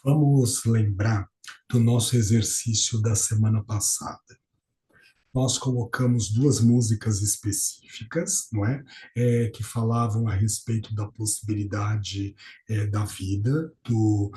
Vamos lembrar do nosso exercício da semana passada. Nós colocamos duas músicas específicas, não é? Que falavam a respeito da possibilidade da vida, do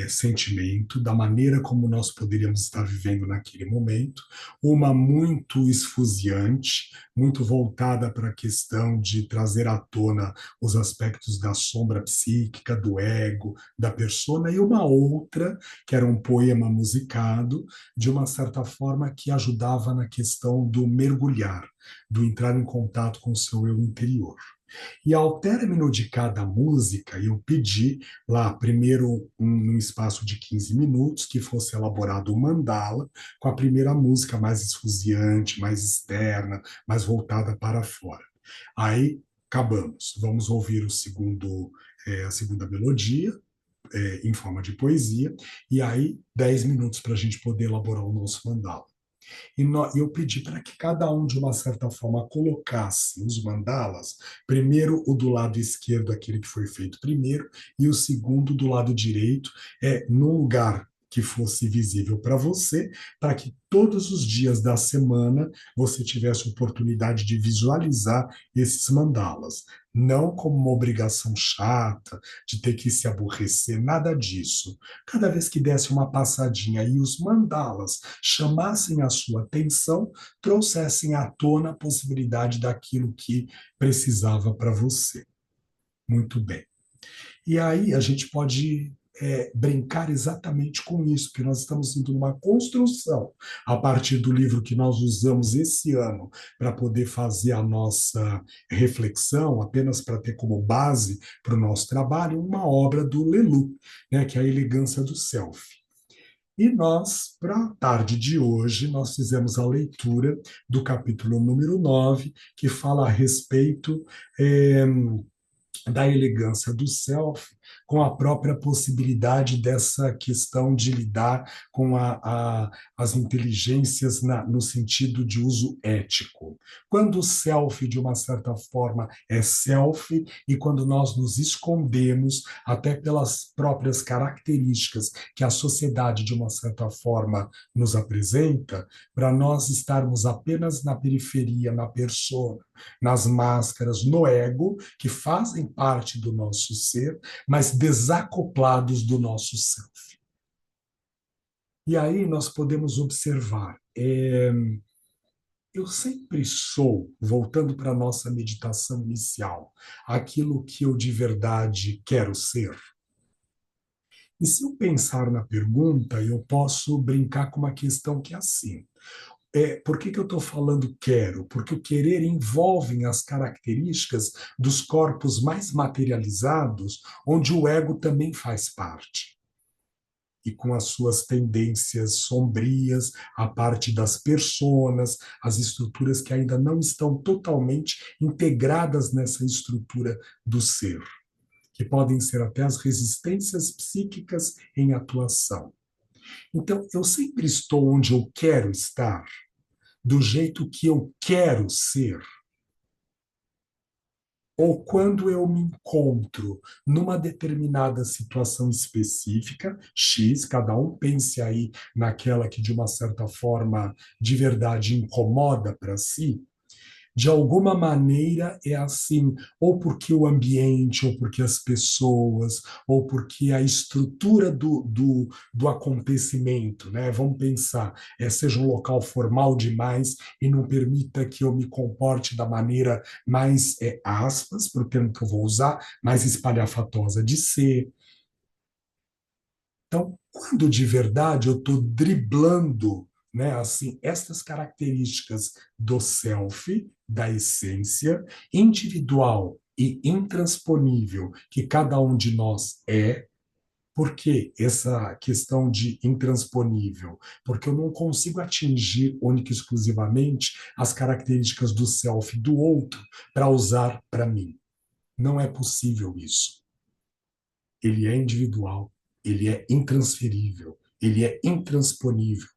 sentimento, da maneira como nós poderíamos estar vivendo naquele momento. Uma muito esfuziante, muito voltada para a questão de trazer à tona os aspectos da sombra psíquica, do ego, da persona, e uma outra, que era um poema musicado, de uma certa forma que ajudava na questão do mergulhar, do entrar em contato com o seu eu interior. E ao término de cada música, eu pedi lá, primeiro, num espaço de 15 minutos, que fosse elaborado um mandala, com a primeira música mais esfuziante, mais externa, mais voltada para fora. Aí, acabamos. Vamos ouvir a segunda melodia, em forma de poesia, e aí 10 minutos para a gente poder elaborar o nosso mandala. Eu pedi para que cada um, de uma certa forma, colocasse os mandalas, primeiro o do lado esquerdo, aquele que foi feito primeiro, e o segundo do lado direito, num lugar que fosse visível para você, para que todos os dias da semana você tivesse oportunidade de visualizar esses mandalas. Não como uma obrigação chata, de ter que se aborrecer, nada disso. Cada vez que desse uma passadinha e os mandalas chamassem a sua atenção, trouxessem à tona a possibilidade daquilo que precisava para você. Muito bem. E aí a gente pode brincar exatamente com isso, que nós estamos indo numa construção a partir do livro que nós usamos esse ano para poder fazer a nossa reflexão, apenas para ter como base para o nosso trabalho, uma obra do Leloup, né, que é a Elegância do Self. E nós, para a tarde de hoje, nós fizemos a leitura do capítulo número 9, que fala a respeito eh, da elegância do self, com a própria possibilidade dessa questão de lidar com as inteligências no sentido de uso ético. Quando o self, de uma certa forma, é self, e quando nós nos escondemos, até pelas próprias características que a sociedade, de uma certa forma, nos apresenta, para nós estarmos apenas na periferia, na persona, nas máscaras, no ego, que fazem parte do nosso ser, mas desacoplados do nosso self. E aí nós podemos observar, eu sempre sou, voltando para a nossa meditação inicial, aquilo que eu de verdade quero ser. E se eu pensar na pergunta, eu posso brincar com uma questão que é assim. Por que eu estou falando quero? Porque o querer envolve as características dos corpos mais materializados, onde o ego também faz parte. E com as suas tendências sombrias, a parte das personas, as estruturas que ainda não estão totalmente integradas nessa estrutura do ser, que podem ser até as resistências psíquicas em atuação. Então, eu sempre estou onde eu quero estar, do jeito que eu quero ser, ou quando eu me encontro numa determinada situação específica, X, cada um pense aí naquela que de uma certa forma de verdade incomoda para si, de alguma maneira é assim, ou porque o ambiente, ou porque as pessoas, ou porque a estrutura do acontecimento, né? Vamos pensar, seja um local formal demais e não permita que eu me comporte da maneira mais, aspas, para o termo que eu vou usar, mais espalhafatosa de ser. Então, quando de verdade eu estou driblando, né, assim, estas características do self, da essência individual e intransponível que cada um de nós é. Por que essa questão de intransponível? Porque eu não consigo atingir única e exclusivamente as características do self do outro para usar para mim. Não é possível isso. Ele é individual, ele é intransferível, ele é intransponível.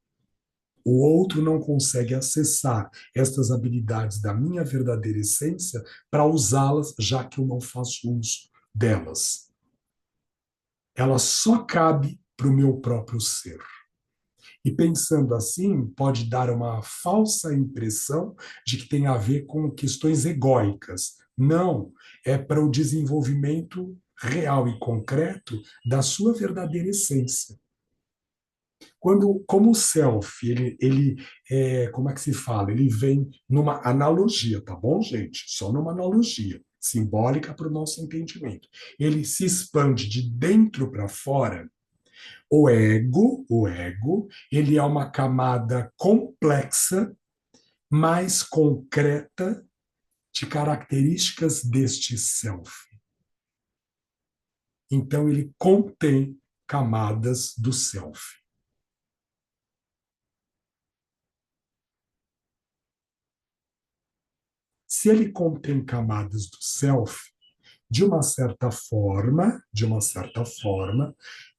O outro não consegue acessar estas habilidades da minha verdadeira essência para usá-las, já que eu não faço uso delas. Ela só cabe para o meu próprio ser. E pensando assim, pode dar uma falsa impressão de que tem a ver com questões egóicas. Não, é para o desenvolvimento real e concreto da sua verdadeira essência. Como o self, como é que se fala? Ele vem numa analogia, tá bom, gente? Só numa analogia simbólica para o nosso entendimento. Ele se expande de dentro para fora. O ego, ele é uma camada complexa, mais concreta de características deste self. Então, ele contém camadas do self. Se ele contém camadas do self, de uma certa forma,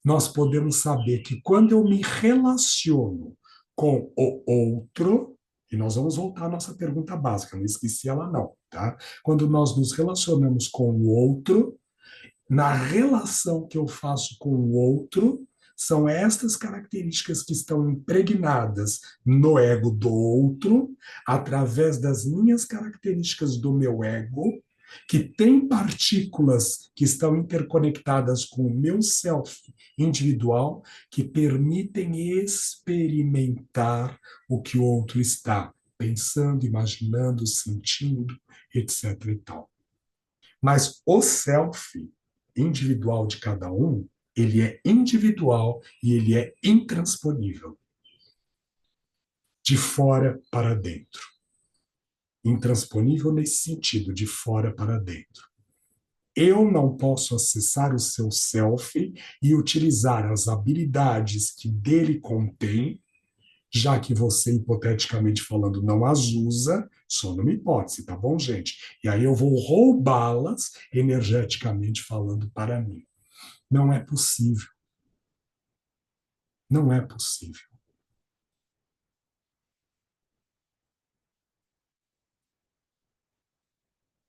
nós podemos saber que quando eu me relaciono com o outro, e nós vamos voltar à nossa pergunta básica, não esqueci ela não, tá? Quando nós nos relacionamos com o outro, na relação que eu faço com o outro, são estas características que estão impregnadas no ego do outro, através das minhas características do meu ego, que tem partículas que estão interconectadas com o meu self individual, que permitem experimentar o que o outro está pensando, imaginando, sentindo, etc. e tal. Mas o self individual de cada um, ele é individual e ele é intransponível, de fora para dentro. Intransponível nesse sentido, de fora para dentro. Eu não posso acessar o seu self e utilizar as habilidades que dele contém, já que você, hipoteticamente falando, não as usa, só numa hipótese, tá bom, gente? E aí eu vou roubá-las, energeticamente falando, para mim. Não é possível. Não é possível.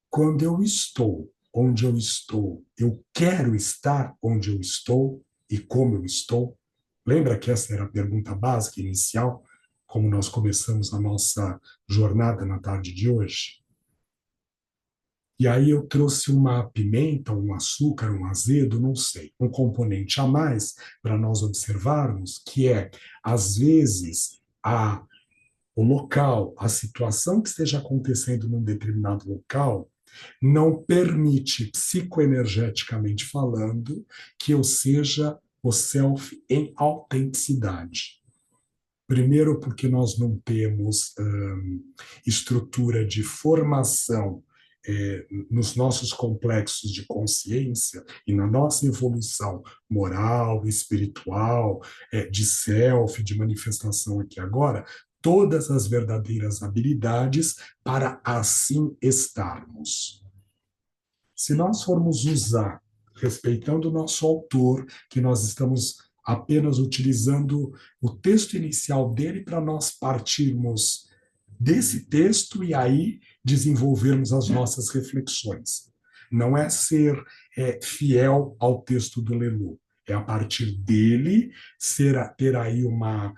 Quando eu estou onde eu estou, eu quero estar onde eu estou e como eu estou. Lembra que essa era a pergunta básica inicial, como nós começamos a nossa jornada na tarde de hoje? E aí eu trouxe uma pimenta, um açúcar, um azedo, não sei, um componente a mais para nós observarmos, que é, às vezes, o local, a situação que esteja acontecendo num determinado local, não permite, psicoenergeticamente falando, que eu seja o self em autenticidade. Primeiro, porque nós não temos estrutura de formação nos nossos complexos de consciência e na nossa evolução moral, espiritual, de self, de manifestação aqui agora, todas as verdadeiras habilidades para assim estarmos. Se nós formos usar, respeitando o nosso autor, que nós estamos apenas utilizando o texto inicial dele para nós partirmos desse texto e aí desenvolvermos as nossas reflexões. Não é ser fiel ao texto do Lelu, é a partir dele ter aí uma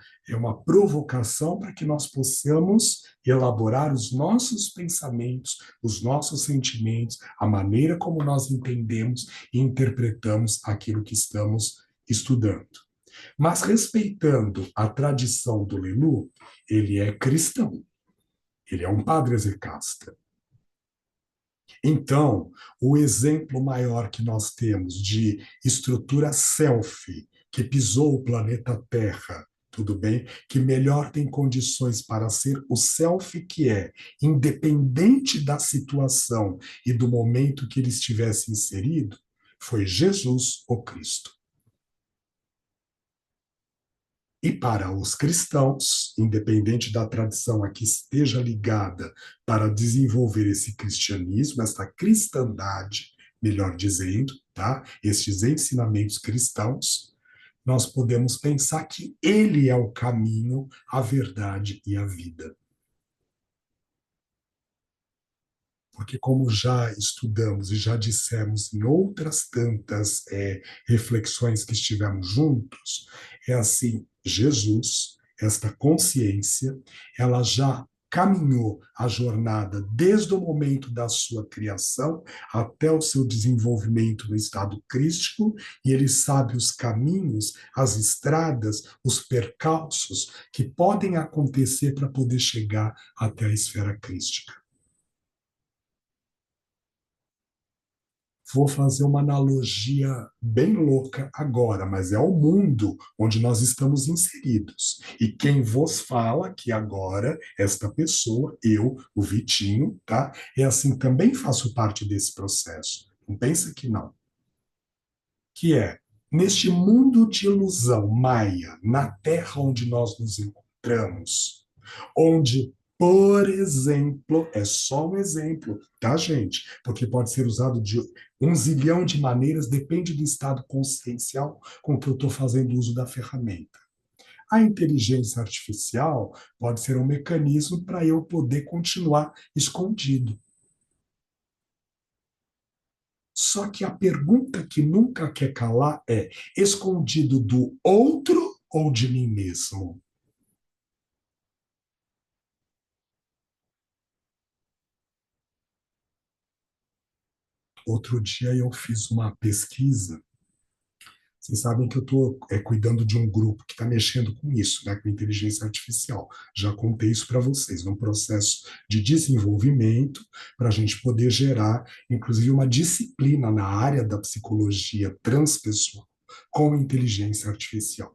provocação para que nós possamos elaborar os nossos pensamentos, os nossos sentimentos, a maneira como nós entendemos e interpretamos aquilo que estamos estudando. Mas respeitando a tradição do Lelu, ele é cristão, ele é um padre execasta. Então, o exemplo maior que nós temos de estrutura self, que pisou o planeta Terra, tudo bem? Que melhor tem condições para ser o self que é, independente da situação e do momento que ele estivesse inserido, foi Jesus, o Cristo. E para os cristãos, independente da tradição a que esteja ligada para desenvolver esse cristianismo, essa cristandade, melhor dizendo, tá? Estes ensinamentos cristãos, nós podemos pensar que ele é o caminho, a verdade e a vida. Porque, como já estudamos e já dissemos em outras tantas reflexões que estivemos juntos, é assim: Jesus, esta consciência, ela já caminhou a jornada desde o momento da sua criação até o seu desenvolvimento no estado crístico, e ele sabe os caminhos, as estradas, os percalços que podem acontecer para poder chegar até a esfera crística. Vou fazer uma analogia bem louca agora, mas é o mundo onde nós estamos inseridos. E quem vos fala que agora, esta pessoa, eu, o Vitinho, tá? É assim, também faço parte desse processo. Não pensa que não. Que é, neste mundo de ilusão maia, na terra onde nós nos encontramos, onde, por exemplo, é só um exemplo, tá, gente? Porque pode ser usado de um zilhão de maneiras, depende do estado consciencial com que eu estou fazendo uso da ferramenta. A inteligência artificial pode ser um mecanismo para eu poder continuar escondido. Só que a pergunta que nunca quer calar é: escondido do outro ou de mim mesmo? Outro dia eu fiz uma pesquisa. Vocês sabem que eu estou cuidando de um grupo que está mexendo com isso, né, com inteligência artificial. Já contei isso para vocês, num processo de desenvolvimento para a gente poder gerar, inclusive, uma disciplina na área da psicologia transpessoal com inteligência artificial.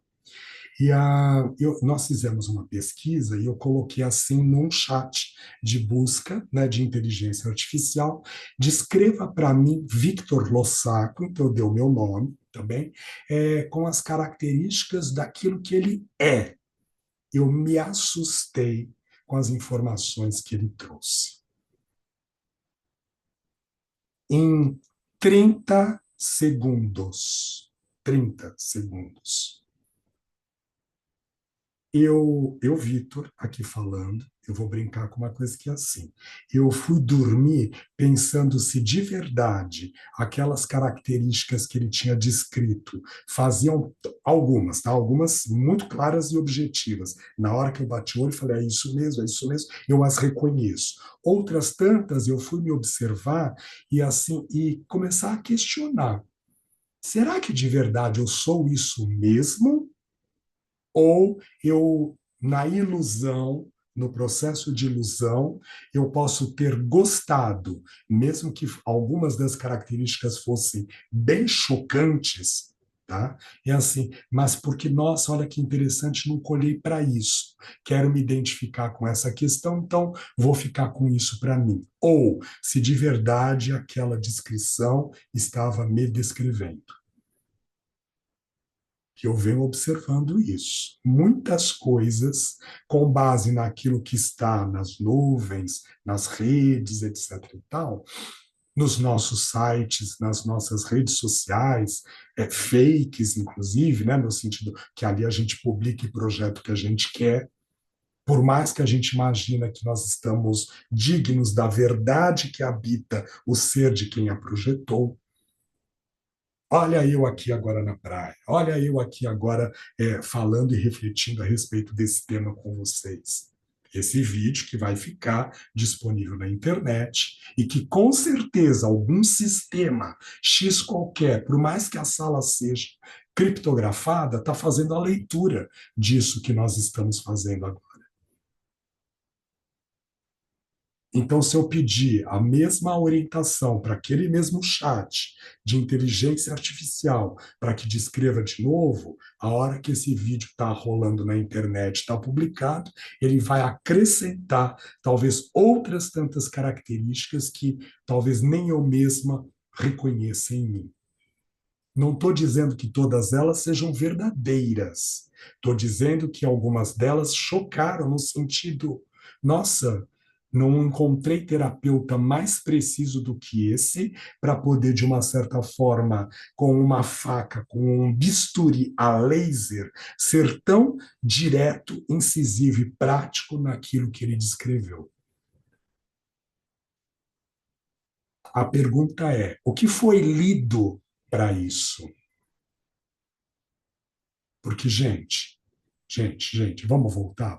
Nós fizemos uma pesquisa e eu coloquei assim num chat de busca, né, de inteligência artificial: descreva para mim Victor Lossaco, então eu dei o meu nome também, com as características daquilo que ele é. Eu me assustei com as informações que ele trouxe. Em 30 segundos, 30 segundos, Vitor, aqui falando, eu vou brincar com uma coisa que é assim. Eu fui dormir pensando se de verdade aquelas características que ele tinha descrito faziam algumas, tá? Algumas muito claras e objetivas. Na hora que eu bati o olho, eu falei: é isso mesmo, eu as reconheço. Outras tantas eu fui me observar e assim e começar a questionar. Será que de verdade eu sou isso mesmo? Ou eu, na ilusão, no processo de ilusão, eu posso ter gostado, mesmo que algumas das características fossem bem chocantes, tá? É assim, mas porque, nossa, olha que interessante, não colhei para isso. Quero me identificar com essa questão, então vou ficar com isso para mim. Ou se de verdade aquela descrição estava me descrevendo, que eu venho observando isso. Muitas coisas, com base naquilo que está nas nuvens, nas redes, etc. e tal, nos nossos sites, nas nossas redes sociais, fakes, inclusive, né, no sentido que ali a gente publica e projeta o que a gente quer. Por mais que a gente imagina que nós estamos dignos da verdade que habita o ser de quem a projetou, olha eu aqui agora na praia, olha eu aqui agora falando e refletindo a respeito desse tema com vocês. Esse vídeo que vai ficar disponível na internet e que com certeza algum sistema X qualquer, por mais que a sala seja criptografada, está fazendo a leitura disso que nós estamos fazendo agora. Então, se eu pedir a mesma orientação para aquele mesmo chat de inteligência artificial para que descreva de novo, a hora que esse vídeo está rolando na internet, está publicado, ele vai acrescentar talvez outras tantas características que talvez nem eu mesma reconheça em mim. Não estou dizendo que todas elas sejam verdadeiras. Estou dizendo que algumas delas chocaram no sentido, nossa, não encontrei terapeuta mais preciso do que esse para poder, de uma certa forma, com uma faca, com um bisturi a laser, ser tão direto, incisivo e prático naquilo que ele descreveu. A pergunta é: o que foi lido para isso? Porque, gente, vamos voltar.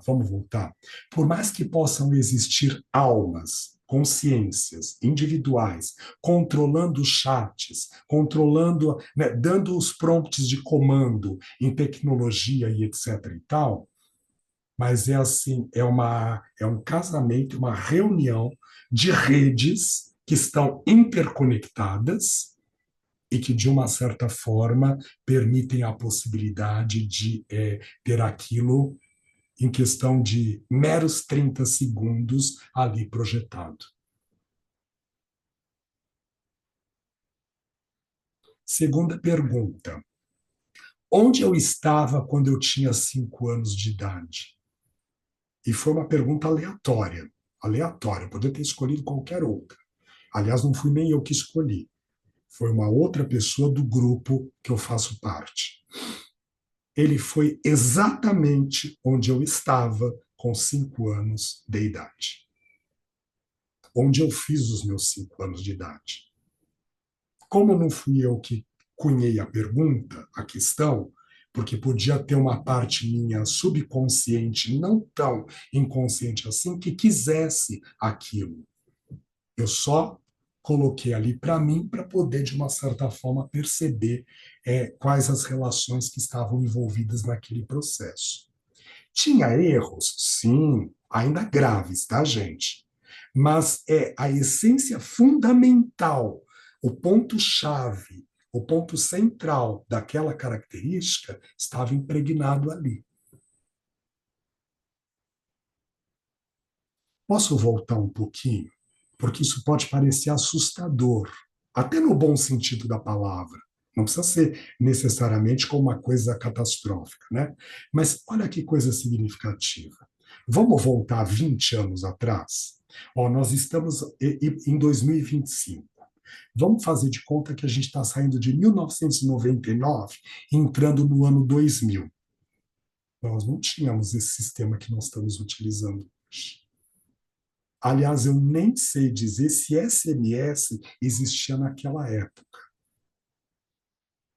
Por mais que possam existir almas, consciências individuais, controlando os chats, controlando, né, dando os prompts de comando em tecnologia e etc e tal, mas é assim, é um casamento, uma reunião de redes que estão interconectadas e que, de uma certa forma, permitem a possibilidade de ter aquilo em questão de meros 30 segundos ali projetado. Segunda pergunta: onde eu estava quando eu tinha 5 anos de idade? E foi uma pergunta aleatória, aleatória, poderia ter escolhido qualquer outra. Aliás, não fui nem eu que escolhi, foi uma outra pessoa do grupo que eu faço parte. Ele foi exatamente onde eu estava com 5 anos de idade. Onde eu fiz os meus 5 anos de idade. Como não fui eu que cunhei a pergunta, a questão, porque podia ter uma parte minha subconsciente, não tão inconsciente assim, que quisesse aquilo. Eu só coloquei ali para mim, para poder, de uma certa forma, perceber quais as relações que estavam envolvidas naquele processo. Tinha erros? Sim, ainda graves, tá, gente? Mas a essência fundamental, o ponto-chave, o ponto central daquela característica estava impregnado ali. Posso voltar um pouquinho? Porque isso pode parecer assustador, até no bom sentido da palavra. Não precisa ser necessariamente como uma coisa catastrófica, né? Mas olha que coisa significativa. Vamos voltar 20 anos atrás? Ó, nós estamos em 2025. Vamos fazer de conta que a gente está saindo de 1999 e entrando no ano 2000. Nós não tínhamos esse sistema que nós estamos utilizando hoje. Aliás, eu nem sei dizer se SMS existia naquela época.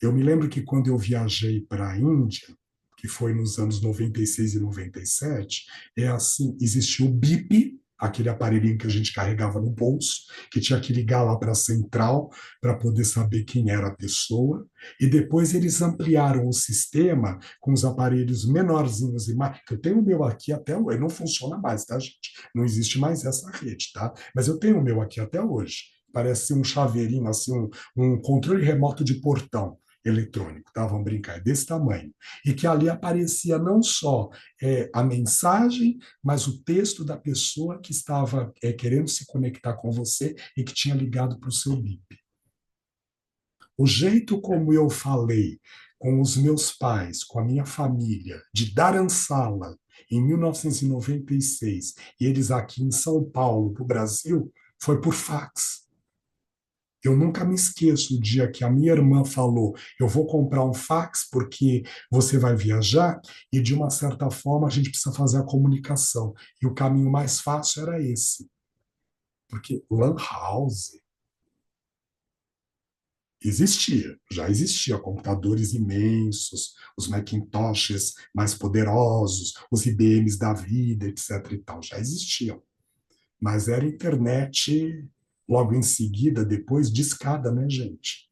Eu me lembro que quando eu viajei para a Índia, que foi nos anos 96 e 97, é assim, existiu o BIP, aquele aparelhinho que a gente carregava no bolso, que tinha que ligar lá para a central para poder saber quem era a pessoa, e depois eles ampliaram o sistema com os aparelhos menorzinhos e mais, que eu tenho o meu aqui até hoje, não funciona mais, tá, gente? Não existe mais essa rede, tá? Mas eu tenho o meu aqui até hoje. Parece um chaveirinho, assim, um controle remoto de portão eletrônico, tá? Vamos brincar, é desse tamanho. E que ali aparecia não só a mensagem, mas o texto da pessoa que estava querendo se conectar com você e que tinha ligado para o seu BIP. O jeito como eu falei com os meus pais, com a minha família, de Dharamsala, em 1996, e eles aqui em São Paulo, para o Brasil, foi por fax. Eu nunca me esqueço o dia que a minha irmã falou: eu vou comprar um fax porque você vai viajar e, de uma certa forma, a gente precisa fazer a comunicação. E o caminho mais fácil era esse. Porque Lan House existia, já existia computadores imensos, os Macintoshes mais poderosos, os IBMs da vida, etc. e tal, já existiam. Mas era internet logo em seguida, depois de escada, né, gente?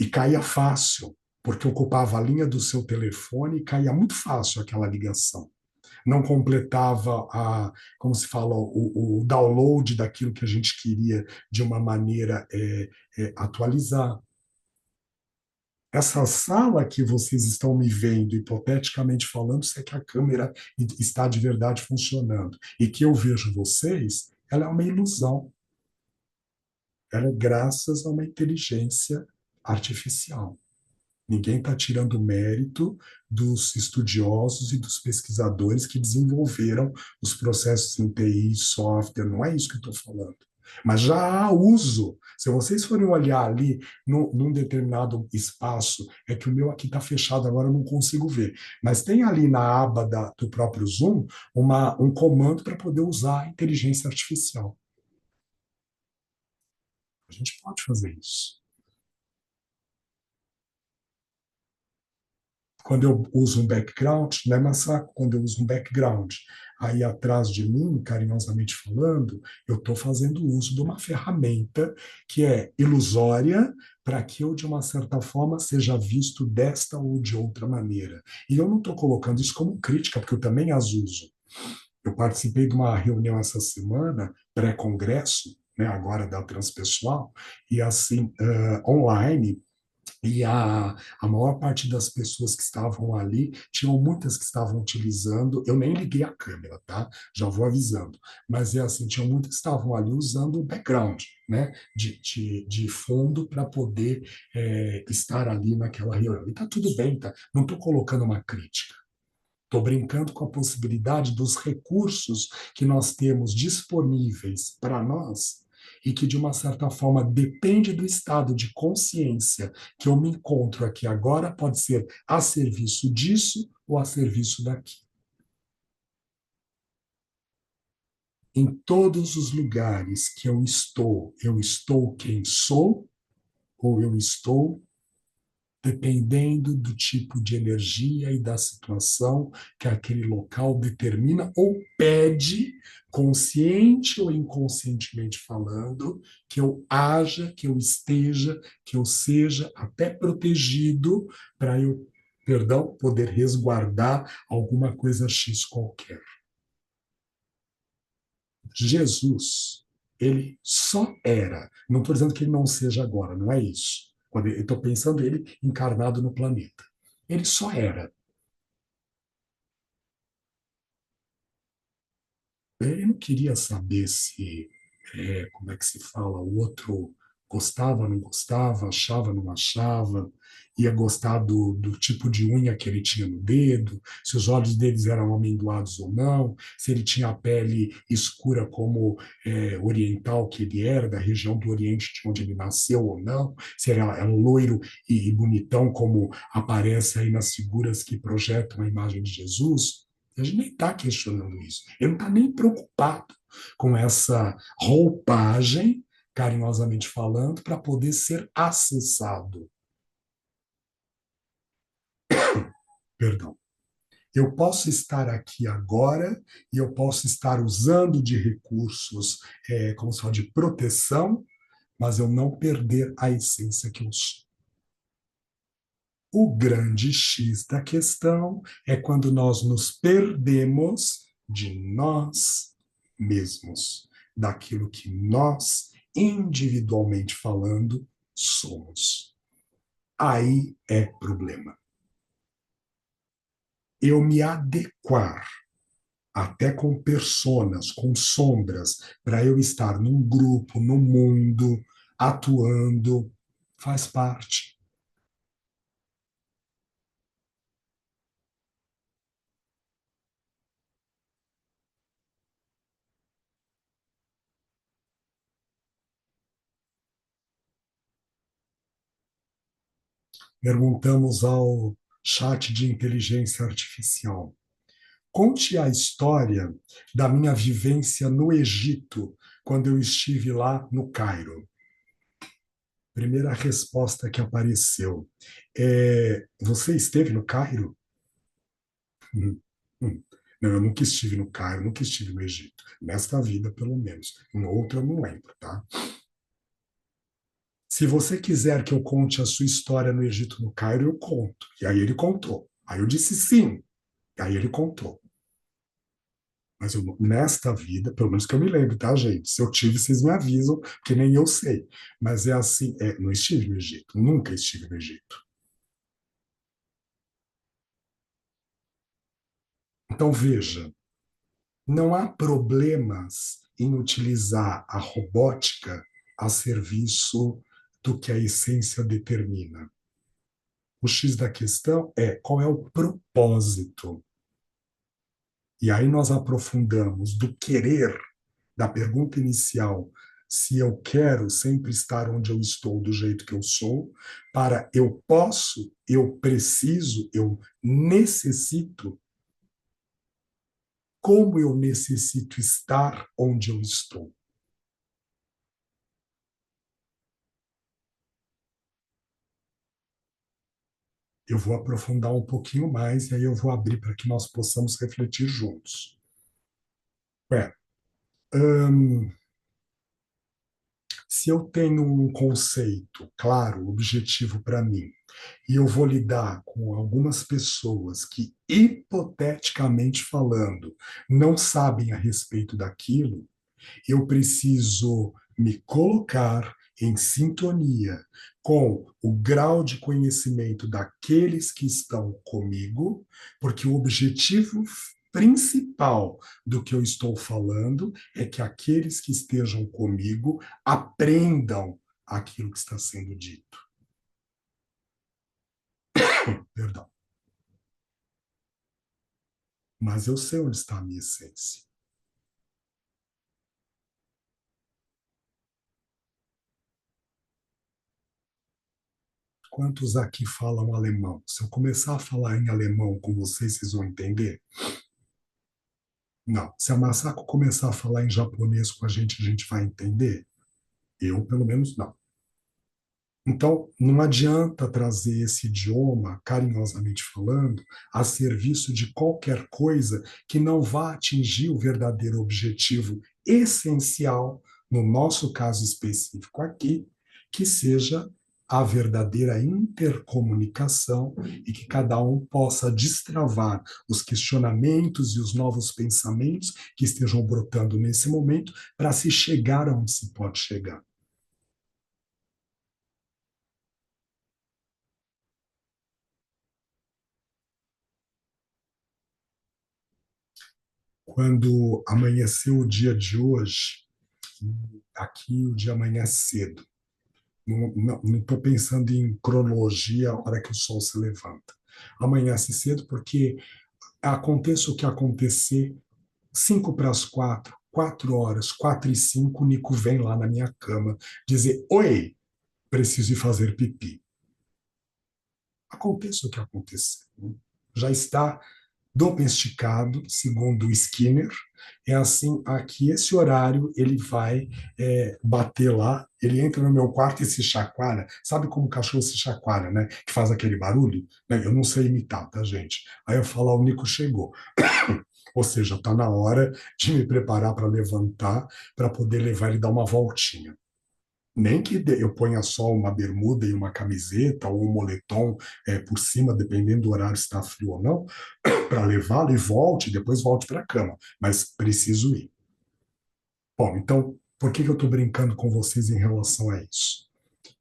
E caía fácil, porque ocupava a linha do seu telefone e caía muito fácil aquela ligação. Não completava como se fala, o download daquilo que a gente queria de uma maneira atualizar. Essa sala que vocês estão me vendo, hipoteticamente falando, se é que a câmera está de verdade funcionando e que eu vejo vocês, ela é uma ilusão. Ela é graças a uma inteligência artificial. Ninguém está tirando mérito dos estudiosos e dos pesquisadores que desenvolveram os processos em TI, software, não é isso que eu estou falando. Mas já há uso. Se vocês forem olhar ali num determinado espaço, é que o meu aqui está fechado, agora eu não consigo ver. Mas tem ali na aba do próprio Zoom um comando para poder usar a inteligência artificial. A gente pode fazer isso. Quando eu uso um background, não é massacre, quando eu uso um background, aí atrás de mim, carinhosamente falando, eu estou fazendo uso de uma ferramenta que é ilusória para que eu, de uma certa forma, seja visto desta ou de outra maneira. E eu não estou colocando isso como crítica, porque eu também as uso. Eu participei de uma reunião essa semana, pré-congresso, né, agora da Transpessoal, e assim, online, e a maior parte das pessoas que estavam ali, tinham muitas que estavam utilizando, eu nem liguei a câmera, tá? Já vou avisando. Mas é assim, tinham muitas que estavam ali usando o background, né? De fundo para poder estar ali naquela reunião. E tá tudo bem, tá? Não estou colocando uma crítica. Estou brincando com a possibilidade dos recursos que nós temos disponíveis para nós e que, de uma certa forma, depende do estado de consciência que eu me encontro aqui agora, pode ser a serviço disso ou a serviço daqui. Em todos os lugares que eu estou quem sou ou eu estou dependendo do tipo de energia e da situação que aquele local determina ou pede, consciente ou inconscientemente falando, que eu haja, que eu esteja, que eu seja até protegido para eu, perdão, poder resguardar alguma coisa X qualquer. Jesus, ele só era. Não estou dizendo que ele não seja agora, não é isso. Quando eu estou pensando ele encarnado no planeta. Ele só era. Ele não queria saber se, como é que se fala, o outro gostava, não gostava, achava, não achava, ia gostar do tipo de unha que ele tinha no dedo, se os olhos deles eram amendoados ou não, se ele tinha a pele escura como oriental que ele era, da região do Oriente de onde ele nasceu ou não, se ele era loiro e bonitão como aparece aí nas figuras que projetam a imagem de Jesus. A gente nem está questionando isso. Ele não está nem preocupado com essa roupagem, carinhosamente falando, para poder ser acessado. Perdão. Eu posso estar aqui agora e eu posso estar usando de recursos, como se fala, de proteção, mas eu não perder a essência que eu sou. O grande X da questão é quando nós nos perdemos de nós mesmos, daquilo que nós, individualmente falando, somos. Aí é problema. Eu me adequar, até com personas, com sombras, para eu estar num grupo, no mundo, atuando, faz parte. Perguntamos ao chat de inteligência artificial: conte a história da minha vivência no Egito, quando eu estive lá no Cairo. Primeira resposta que apareceu. Você esteve no Cairo? Hum, hum. Não, eu nunca estive no Cairo, nunca estive no Egito. Nesta vida, pelo menos. Em outra, eu não lembro, tá? Se você quiser que eu conte a sua história no Egito, no Cairo, eu conto. E aí ele contou. Aí eu disse sim. E aí ele contou. Mas eu, nesta vida, pelo menos que eu me lembro, tá, gente? Se eu tive, vocês me avisam, porque nem eu sei. Mas é assim, não estive no Egito, nunca estive no Egito. Então, veja, não há problemas em utilizar a robótica a serviço do que a essência determina. O X da questão é qual é o propósito. E aí nós aprofundamos do querer, da pergunta inicial, se eu quero sempre estar onde eu estou do jeito que eu sou, para eu posso, eu preciso, eu necessito, como eu necessito estar onde eu estou. Eu vou aprofundar um pouquinho mais e aí eu vou abrir para que nós possamos refletir juntos. É, hum, se eu tenho um conceito claro, objetivo para mim, e eu vou lidar com algumas pessoas que, hipoteticamente falando, não sabem a respeito daquilo, eu preciso me colocar em sintonia com o grau de conhecimento daqueles que estão comigo, porque o objetivo principal do que eu estou falando é que aqueles que estejam comigo aprendam aquilo que está sendo dito. Perdão. Mas eu sei onde está a minha essência. Quantos aqui falam alemão? Se eu começar a falar em alemão com vocês, vocês vão entender? Não. Se a Masako começar a falar em japonês com a gente vai entender? Eu, pelo menos, não. Então, não adianta trazer esse idioma, carinhosamente falando, a serviço de qualquer coisa que não vá atingir o verdadeiro objetivo essencial, no nosso caso específico aqui, que seja a verdadeira intercomunicação e que cada um possa destravar os questionamentos e os novos pensamentos que estejam brotando nesse momento para se chegar aonde se pode chegar. Quando amanheceu o dia de hoje, aqui o dia amanhece cedo. Não estou pensando em cronologia, a hora que o sol se levanta. Amanhece cedo porque aconteça o que acontecer, 5 para as 4, 4 horas, 4h05, o Nico vem lá na minha cama dizer: Oi, preciso ir fazer pipi. Aconteça o que acontecer. Já está domesticado, segundo o Skinner. É assim, aqui esse horário ele vai bater lá, ele entra no meu quarto e se chacoalha. Sabe como o cachorro se chacoalha, né? Que faz aquele barulho? Né? Eu não sei imitar, tá, gente? Aí eu falo: o Nico chegou. Ou seja, está na hora de me preparar para levantar, para poder levar ele dar uma voltinha. Nem que eu ponha só uma bermuda e uma camiseta ou um moletom por cima, dependendo do horário se está frio ou não, para levá-lo e volte, depois volte para a cama. Mas preciso ir. Bom, então, por que eu estou brincando com vocês em relação a isso?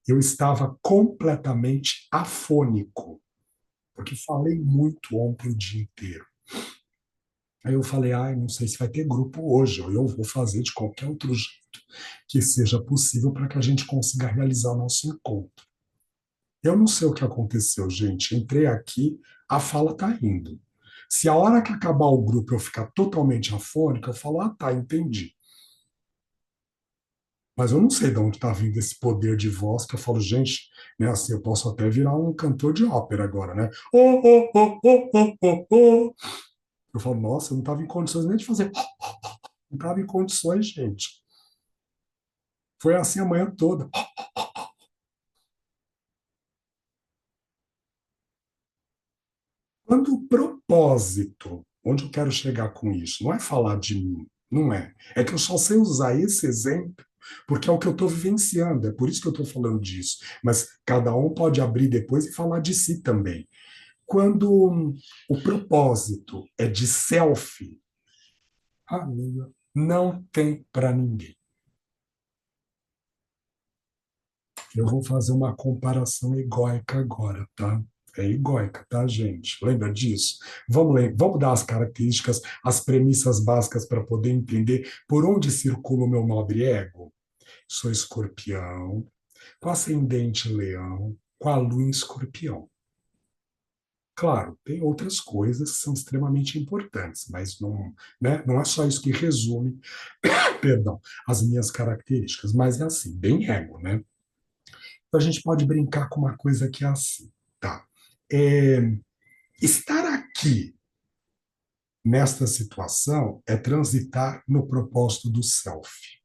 Eu estava completamente afônico, porque falei muito ontem o dia inteiro. Aí eu falei: ai, não sei se vai ter grupo hoje, ou eu vou fazer de qualquer outro jeito que seja possível para que a gente consiga realizar o nosso encontro. Eu não sei o que aconteceu, gente. Entrei aqui, a fala tá indo. Se a hora que acabar o grupo eu ficar totalmente afônico, eu falo: ah, tá, entendi. Mas eu não sei de onde está vindo esse poder de voz que eu falo: gente, né, assim, eu posso até virar um cantor de ópera agora, né? Oh, oh, oh, oh, oh, oh, oh. Eu falo: nossa, eu não estava em condições nem de fazer. Não estava em condições, gente. Foi assim a manhã toda. Quando o propósito, onde eu quero chegar com isso, não é falar de mim, não é. É que eu só sei usar esse exemplo porque é o que eu estou vivenciando, é por isso que eu estou falando disso. Mas cada um pode abrir depois e falar de si também. Quando o propósito é de selfie, amiga, não tem para ninguém. Eu vou fazer uma comparação egóica agora, tá? É egóica, tá, gente? Lembra disso? Vamos dar as características, as premissas básicas para poder entender por onde circula o meu nobre ego. Sou escorpião, com ascendente em leão, com a lua em escorpião. Claro, tem outras coisas que são extremamente importantes, mas não, né, não é só isso que resume, perdão, as minhas características, mas é assim, bem ego, né? Então a gente pode brincar com uma coisa que é assim, tá? É, estar aqui nesta situação é transitar no propósito do self.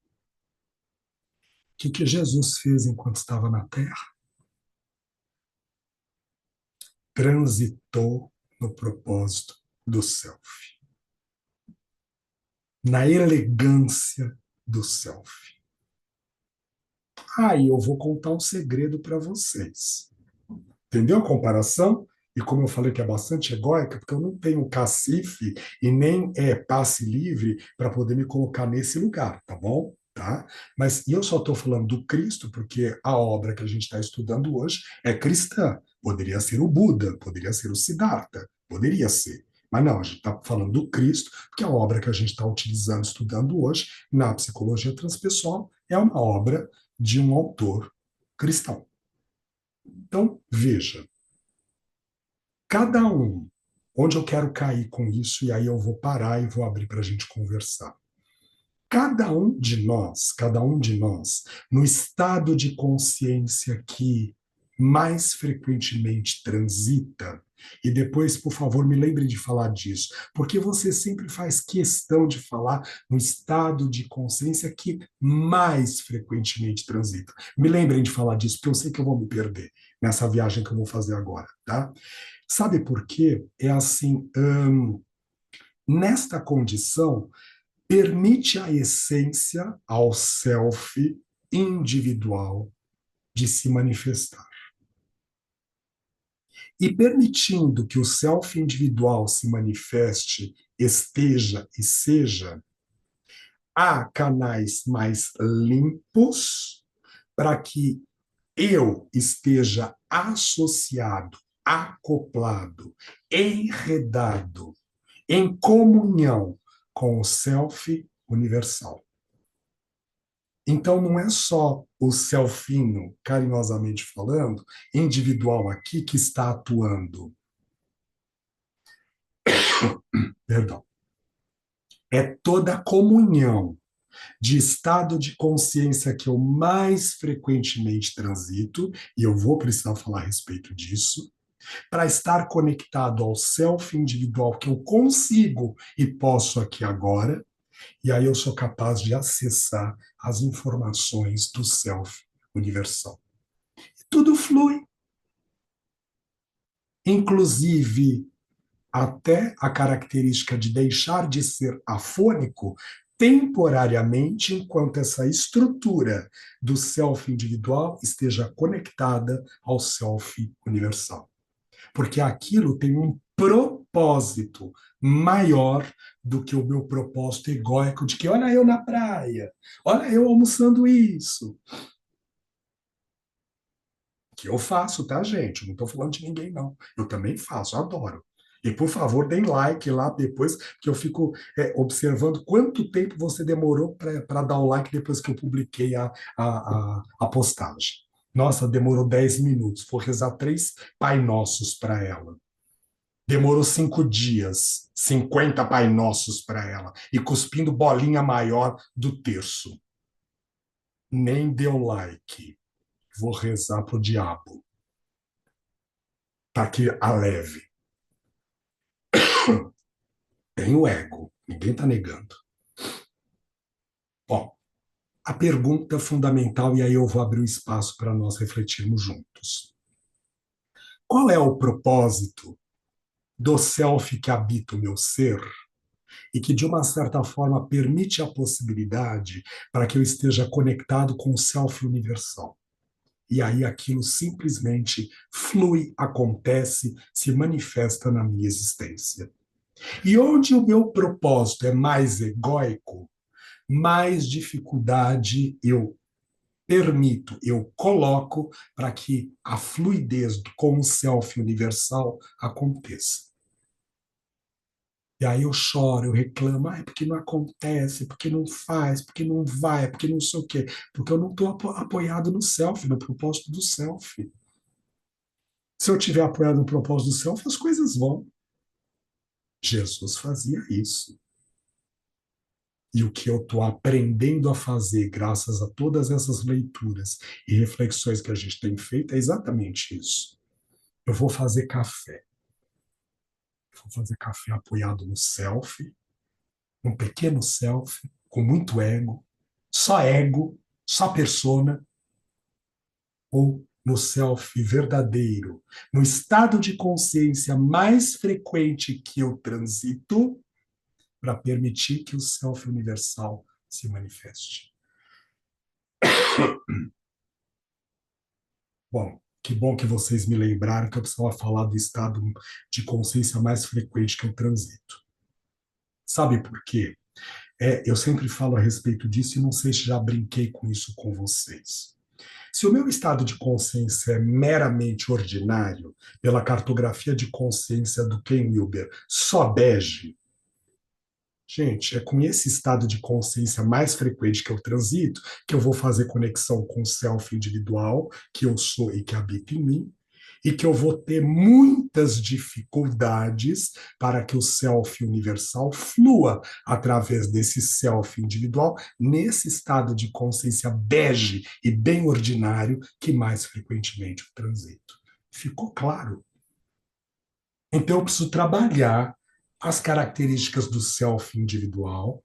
O que Jesus fez enquanto estava na Terra? transitou no propósito do self, na elegância do self. Aí eu vou contar um segredo para vocês. Entendeu a comparação? E como eu falei que é bastante egóica, porque eu não tenho cacife e nem passe livre para poder me colocar nesse lugar, tá bom? Tá? Mas e eu só estou falando do Cristo porque a obra que a gente está estudando hoje é cristã. Poderia ser o Buda, poderia ser o Siddhartha, poderia ser. Mas não, a gente está falando do Cristo, porque a obra que a gente está utilizando, estudando hoje, na psicologia transpessoal, é uma obra de um autor cristão. Então, veja, cada um, onde eu quero cair com isso, e aí eu vou parar e vou abrir para a gente conversar. Cada um de nós, no estado de consciência que mais frequentemente transita, e depois, por favor, me lembre de falar disso, porque você sempre faz questão de falar no estado de consciência que mais frequentemente transita. Me lembrem de falar disso, porque eu sei que eu vou me perder nessa viagem que eu vou fazer agora, tá? Sabe por quê? É assim, nesta condição, permite a essência ao self individual de se manifestar. E permitindo que o self individual se manifeste, esteja e seja, há canais mais limpos para que eu esteja associado, acoplado, enredado, em comunhão com o self universal. Então, não é só o selfinho, carinhosamente falando, individual aqui, que está atuando. Perdão. É toda a comunhão de estado de consciência que eu mais frequentemente transito, e eu vou precisar falar a respeito disso, para estar conectado ao self individual que eu consigo e posso aqui agora, e aí eu sou capaz de acessar as informações do self universal. Tudo flui, inclusive até a característica de deixar de ser afônico temporariamente, enquanto essa estrutura do self individual esteja conectada ao self universal. Porque aquilo tem um propósito maior do que o meu propósito egóico de que olha eu na praia, olha eu almoçando isso. Que eu faço, tá, gente? Eu não estou falando de ninguém, não. Eu também faço, eu adoro. E, por favor, deem like lá depois, que eu fico observando quanto tempo você demorou para dar o like depois que eu publiquei a postagem. Nossa, demorou 10 minutos. Vou rezar 3 Pai Nossos para ela. Demorou 5 dias, 50 Pai Nossos para ela. E cuspindo bolinha maior do terço. Nem deu like. Vou rezar pro diabo. Tá aqui a leve. Tem o ego, ninguém está negando. Ó, a pergunta fundamental, e aí eu vou abrir o espaço para nós refletirmos juntos. Qual é o propósito do self que habita o meu ser e que, de uma certa forma, permite a possibilidade para que eu esteja conectado com o self universal? E aí aquilo simplesmente flui, acontece, se manifesta na minha existência. E onde o meu propósito é mais egóico, mais dificuldade eu permito, eu coloco para que a fluidez com o self universal aconteça. E aí eu choro, eu reclamo, ah, é porque não acontece, porque não faz, porque não vai, porque não sei o quê, porque eu não estou apoiado no self, no propósito do self. Se eu tiver apoiado no propósito do self, as coisas vão. Jesus fazia isso. E o que eu estou aprendendo a fazer, graças a todas essas leituras e reflexões que a gente tem feito, é exatamente isso. Eu vou fazer café. Vou fazer café apoiado no self, um pequeno self, com muito ego, só persona, ou no self verdadeiro, no estado de consciência mais frequente que eu transito, para permitir que o self universal se manifeste. Bom que vocês me lembraram que eu precisava falar do estado de consciência mais frequente que eu transito. Sabe por quê? Eu sempre falo a respeito disso e não sei se já brinquei com isso com vocês. Se o meu estado de consciência é meramente ordinário, pela cartografia de consciência do Ken Wilber, só bege, gente, é com esse estado de consciência mais frequente que eu transito que eu vou fazer conexão com o self individual, que eu sou e que habita em mim, e que eu vou ter muitas dificuldades para que o self universal flua através desse self individual, nesse estado de consciência bege e bem ordinário que mais frequentemente eu transito. Ficou claro? Então, eu preciso trabalhar as características do self individual,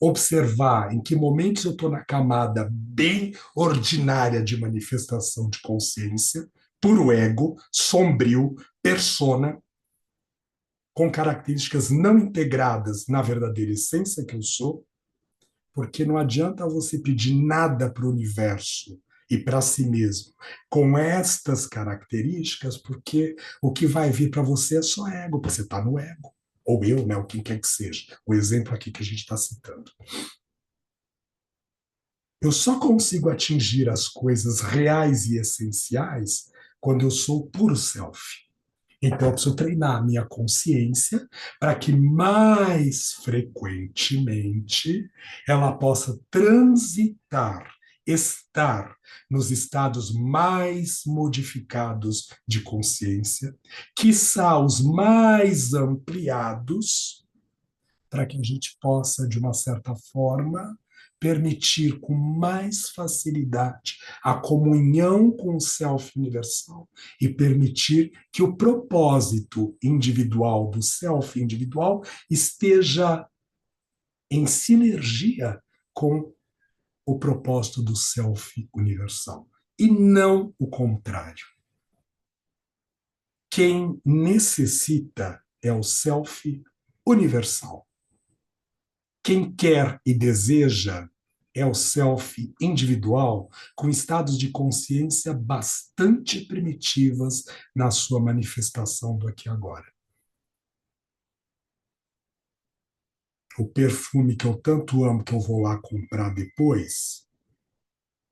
observar em que momentos eu estou na camada bem ordinária de manifestação de consciência, puro ego, sombrio, persona, com características não integradas na verdadeira essência que eu sou, porque não adianta você pedir nada para o universo e para si mesmo com estas características, porque o que vai vir para você é só ego, porque você está no ego. Ou eu, né, ou quem quer que seja. O exemplo aqui que a gente está citando. Eu só consigo atingir as coisas reais e essenciais quando eu sou puro self. Então, eu preciso treinar a minha consciência para que mais frequentemente ela possa transitar, estar nos estados mais modificados de consciência, quiçá os mais ampliados, para que a gente possa, de uma certa forma, permitir com mais facilidade a comunhão com o self universal e permitir que o propósito individual do self individual esteja em sinergia com o propósito do self universal e não o contrário. Quem necessita é o self universal. Quem quer e deseja é o self individual, com estados de consciência bastante primitivas na sua manifestação do aqui e agora. O perfume que eu tanto amo, que eu vou lá comprar depois,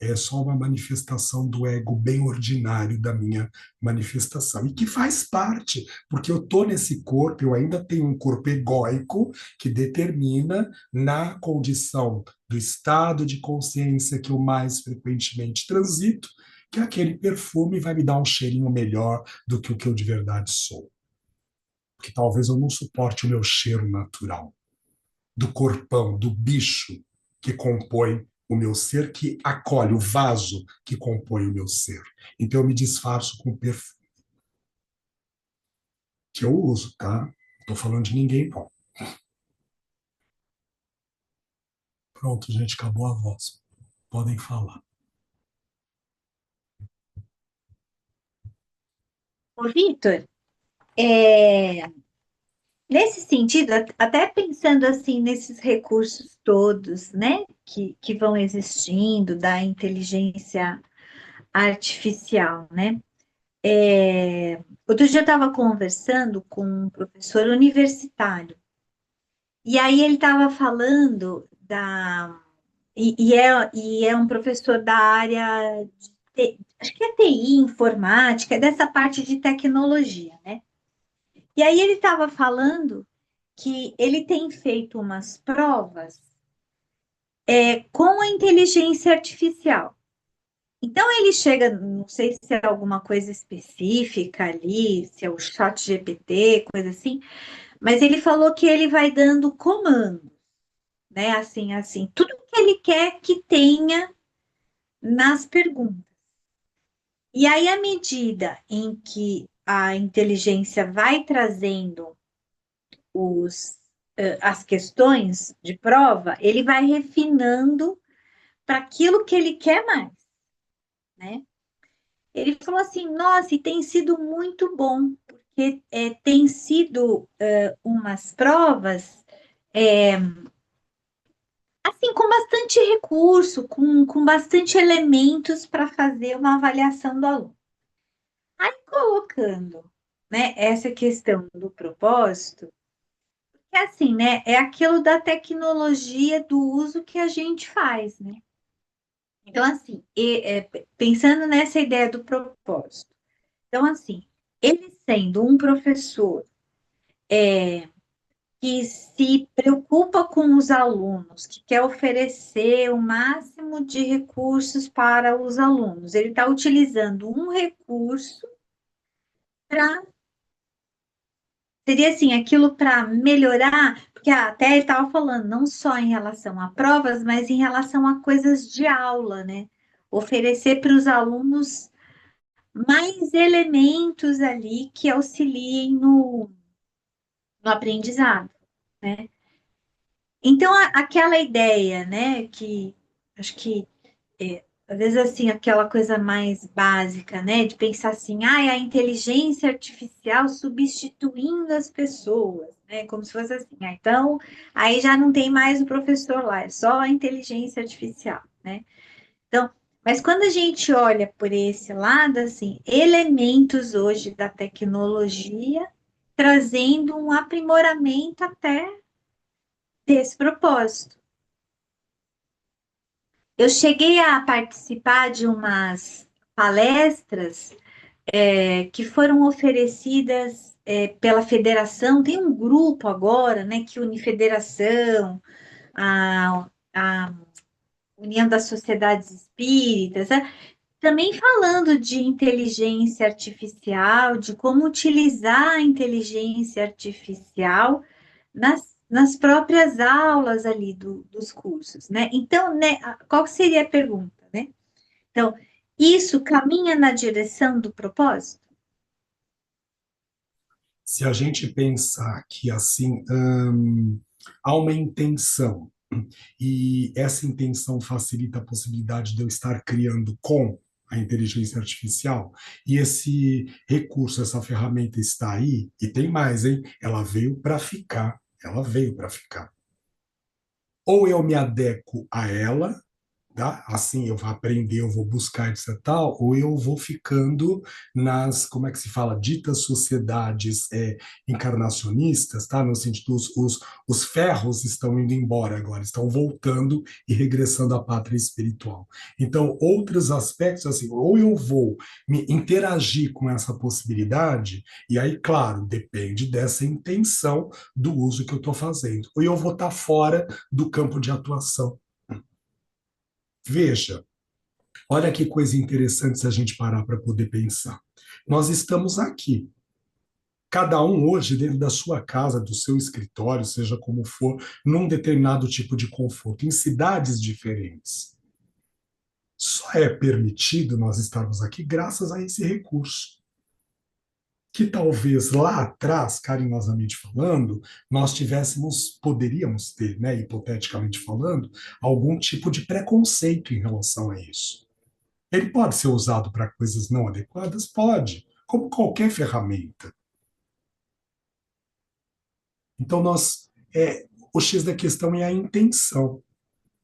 é só uma manifestação do ego bem ordinário da minha manifestação, e que faz parte, porque eu estou nesse corpo, eu ainda tenho um corpo egóico que determina, na condição do estado de consciência que eu mais frequentemente transito, que aquele perfume vai me dar um cheirinho melhor do que o que eu de verdade sou. Porque talvez eu não suporte o meu cheiro natural, do corpão, do bicho que compõe o meu ser, que acolhe o vaso que compõe o meu ser. Então eu me disfarço com o perfume que eu uso, tá? Não estou falando de ninguém, não. Pronto, gente, acabou a voz. Podem falar. Ô, Vitor, é, nesse sentido, até pensando assim nesses recursos todos, né, que vão existindo da inteligência artificial, né? Outro dia eu estava conversando com um professor universitário, e aí ele estava falando e é um professor da área acho que é TI, informática, é dessa parte de tecnologia, né? E aí ele estava falando que ele tem feito umas provas com a inteligência artificial. Então ele chega, não sei se é alguma coisa específica ali, se é o chat GPT, coisa assim, mas ele falou que ele vai dando comando, né? Assim, tudo que ele quer que tenha nas perguntas. E aí, à medida em que a inteligência vai trazendo as questões de prova, ele vai refinando para aquilo que ele quer mais, né? Ele falou assim, nossa, e tem sido muito bom, porque tem sido umas provas assim com bastante recurso, com bastante elementos para fazer uma avaliação do aluno. Aí colocando, né, essa questão do propósito, é assim, né, é aquilo da tecnologia do uso que a gente faz, né? Então, assim, pensando nessa ideia do propósito. Então, assim, ele sendo um professor que se preocupa com os alunos, que quer oferecer o máximo de recursos para os alunos, ele está utilizando um recurso para. Seria assim, aquilo para melhorar, porque até ele estava falando, não só em relação a provas, mas em relação a coisas de aula, né? Oferecer para os alunos mais elementos ali que auxiliem no aprendizado, né? Então, aquela ideia, né, que acho que às vezes assim, aquela coisa mais básica, né, de pensar assim, ah, a inteligência artificial substituindo as pessoas, né, como se fosse assim, então, aí já não tem mais o professor lá, é só a inteligência artificial, né? Então, mas quando a gente olha por esse lado, assim, elementos hoje da tecnologia trazendo um aprimoramento até desse propósito. Eu cheguei a participar de umas palestras que foram oferecidas pela federação. Tem um grupo agora, né, que une federação, a União das Sociedades Espíritas, né, também falando de inteligência artificial, de como utilizar a inteligência artificial nas próprias aulas ali dos cursos, né? Então, né, qual seria a pergunta, né? Então, isso caminha na direção do propósito? Se a gente pensar que assim há uma intenção e essa intenção facilita a possibilidade de eu estar criando com a inteligência artificial, e esse recurso, essa ferramenta está aí, e tem mais, hein? Ela veio para ficar, ela veio para ficar. Ou eu me adequo a ela, tá? Assim eu vou aprender, eu vou buscar etc tal, ou eu vou ficando nas, como é que se fala, ditas sociedades encarnacionistas, tá? No sentido, os ferros estão indo embora agora, estão voltando e regressando à pátria espiritual. Então, outros aspectos, assim, ou eu vou me interagir com essa possibilidade, e aí, claro, depende dessa intenção do uso que eu estou fazendo, ou eu vou estar fora do campo de atuação. Veja, olha que coisa interessante se a gente parar para poder pensar. Nós estamos aqui, cada um hoje dentro da sua casa, do seu escritório, seja como for, num determinado tipo de conforto, em cidades diferentes. Só é permitido nós estarmos aqui graças a esse recurso. Que talvez lá atrás, carinhosamente falando, nós tivéssemos, poderíamos ter, né, hipoteticamente falando, algum tipo de preconceito em relação a isso. Ele pode ser usado para coisas não adequadas? Pode, como qualquer ferramenta. Então, o X da questão é a intenção.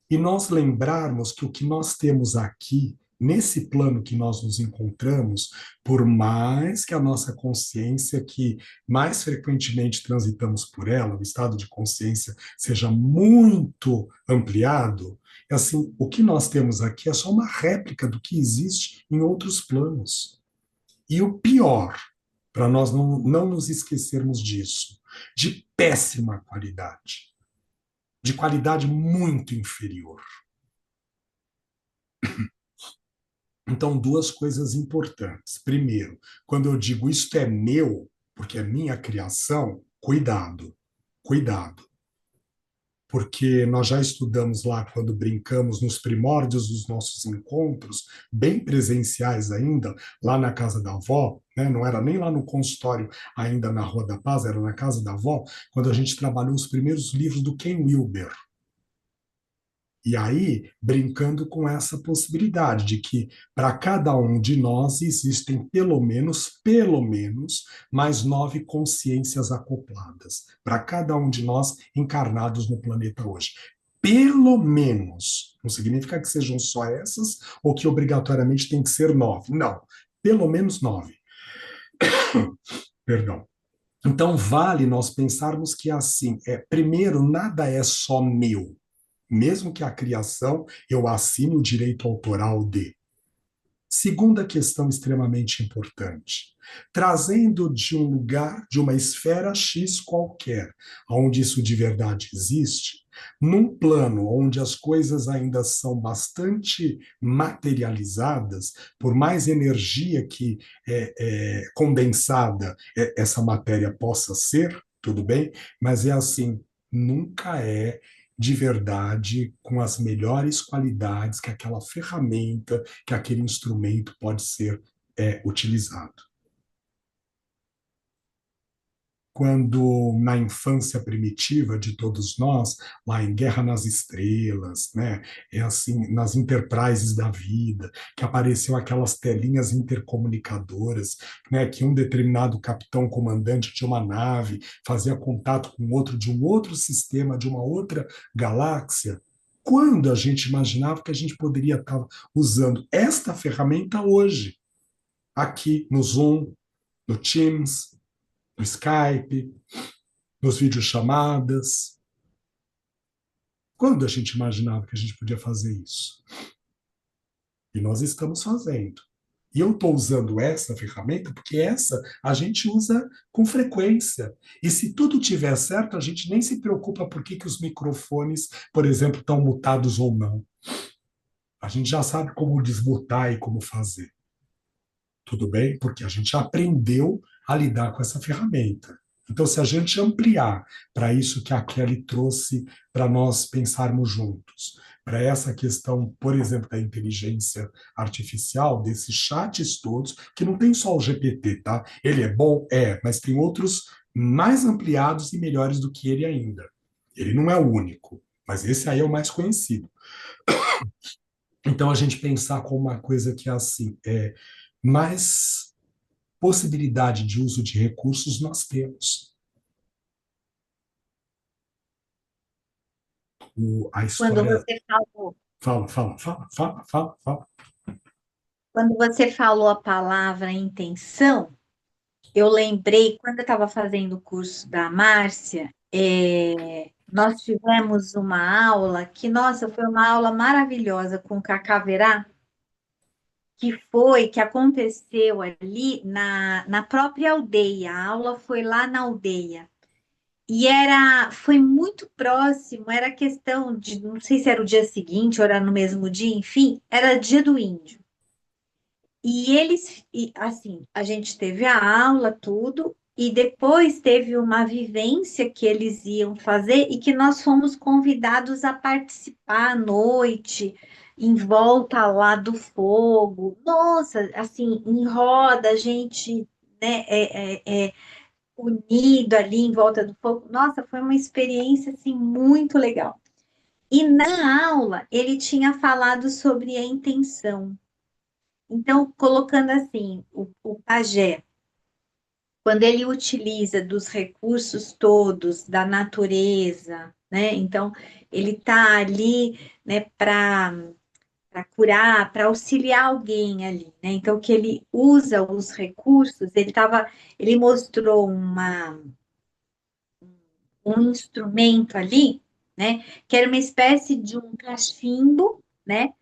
E nós lembrarmos que o que nós temos aqui, nesse plano que nós nos encontramos, por mais que a nossa consciência, que mais frequentemente transitamos por ela, o estado de consciência seja muito ampliado, assim, o que nós temos aqui é só uma réplica do que existe em outros planos. E o pior, para nós não nos esquecermos disso, de péssima qualidade, de qualidade muito inferior. Então, duas coisas importantes. Primeiro, quando eu digo isto é meu, porque é minha criação, cuidado, cuidado. Porque nós já estudamos lá quando brincamos nos primórdios dos nossos encontros, bem presenciais ainda, lá na casa da avó, né? Não era nem lá no consultório ainda na Rua da Paz, era na casa da avó, quando a gente trabalhou os primeiros livros do Ken Wilber. E aí, brincando com essa possibilidade de que para cada um de nós existem pelo menos, mais 9 consciências acopladas, para cada um de nós encarnados no planeta hoje. Pelo menos. Não significa que sejam só essas ou que obrigatoriamente tem que ser 9. Não. Pelo menos 9. Perdão. Então, vale nós pensarmos que assim, primeiro, nada é só meu. Mesmo que a criação eu assine o direito autoral de. Segunda questão extremamente importante, trazendo de um lugar, de uma esfera X qualquer, onde isso de verdade existe, num plano onde as coisas ainda são bastante materializadas, por mais energia que condensada essa matéria possa ser, tudo bem, mas é assim, nunca é de verdade com as melhores qualidades que aquela ferramenta que aquele instrumento pode ser utilizado. Quando na infância primitiva de todos nós, lá em Guerra nas Estrelas, né, é assim, nas Enterprises da vida, que apareciam aquelas telinhas intercomunicadoras, né, que um determinado capitão comandante de uma nave fazia contato com outro de um outro sistema, de uma outra galáxia. Quando a gente imaginava que a gente poderia estar usando esta ferramenta hoje, aqui no Zoom, no Teams, no Skype, nos videochamadas. Quando a gente imaginava que a gente podia fazer isso? E nós estamos fazendo. E eu estou usando essa ferramenta porque essa a gente usa com frequência. E se tudo tiver certo, a gente nem se preocupa por que os microfones, por exemplo, estão mutados ou não. A gente já sabe como desmutar e como fazer. Tudo bem? Porque a gente já aprendeu a lidar com essa ferramenta. Então, se a gente ampliar para isso que a Kelly trouxe para nós pensarmos juntos, para essa questão, por exemplo, da inteligência artificial, desses chats todos, que não tem só o GPT, tá? Ele é bom? É, mas tem outros mais ampliados e melhores do que ele ainda. Ele não é o único, mas esse aí é o mais conhecido. Então, a gente pensar como uma coisa que é assim, mais possibilidade de uso de recursos nós temos. A Quando história. você falou, Fala. quando você falou a palavra intenção, eu lembrei, quando eu estava fazendo o curso da Márcia, nós tivemos uma aula que, nossa, foi uma aula maravilhosa com o Cacá Verá, que aconteceu ali na própria aldeia. A aula foi lá na aldeia. E foi muito próximo, era questão de, não sei se era o dia seguinte ou era no mesmo dia, enfim, era dia do índio. E eles, assim, a gente teve a aula, tudo, e depois teve uma vivência que eles iam fazer e que nós fomos convidados a participar à noite, em volta lá do fogo. Nossa, assim, em roda, a gente, né, unido ali em volta do fogo. Nossa, foi uma experiência, assim, muito legal. E na aula, ele tinha falado sobre a intenção. Então, colocando assim, o pajé, quando ele utiliza dos recursos todos da natureza, né? Então, ele está ali, né, para curar, para auxiliar alguém ali, né? Então, que ele usa os recursos, ele mostrou um instrumento ali, né? Que era uma espécie de um cachimbo, né?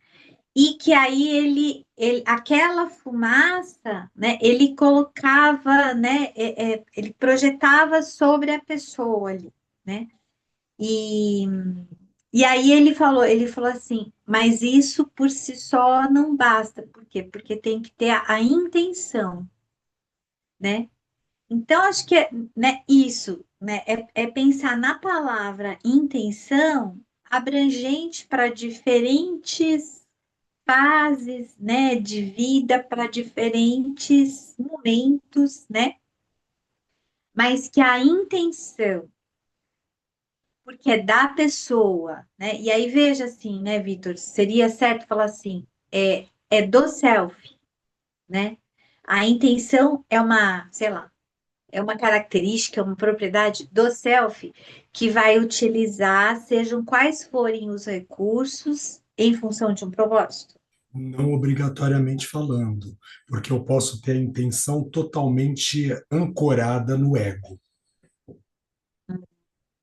E que aí aquela fumaça, né, ele colocava, né, ele projetava sobre a pessoa ali, né? E, e aí ele falou assim, mas isso por si só não basta, por quê? Porque tem que ter a intenção, né? Então, acho que né, isso, né, é pensar na palavra intenção abrangente para diferentes fases, né, de vida para diferentes momentos, né? Mas que a intenção porque é da pessoa, né? E aí veja assim, né, Vitor? Seria certo falar assim, é do self, né? A intenção é uma, sei lá, é uma característica, uma propriedade do self que vai utilizar, sejam quais forem os recursos, em função de um propósito. Não obrigatoriamente falando, porque eu posso ter a intenção totalmente ancorada no ego.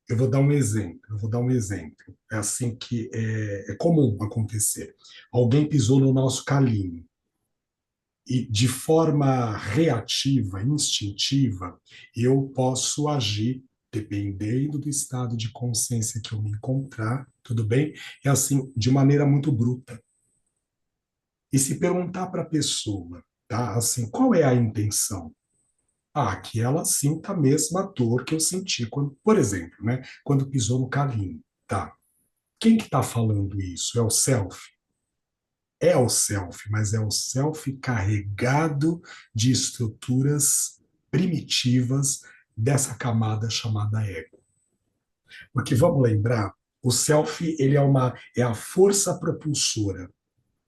Eu vou dar um exemplo, eu vou dar um exemplo. É assim que é comum acontecer. Alguém pisou no nosso calinho e, de forma reativa, instintiva, eu posso agir dependendo do estado de consciência que eu me encontrar, tudo bem? É assim, de maneira muito bruta. E se perguntar para a pessoa, tá? Assim, qual é a intenção? Ah, que ela sinta a mesma dor que eu senti quando, por exemplo, né, quando pisou no calinho, tá? Quem que está falando isso? É o self? É o self, mas é o self carregado de estruturas primitivas dessa camada chamada ego. Porque vamos lembrar, o self ele é a força propulsora,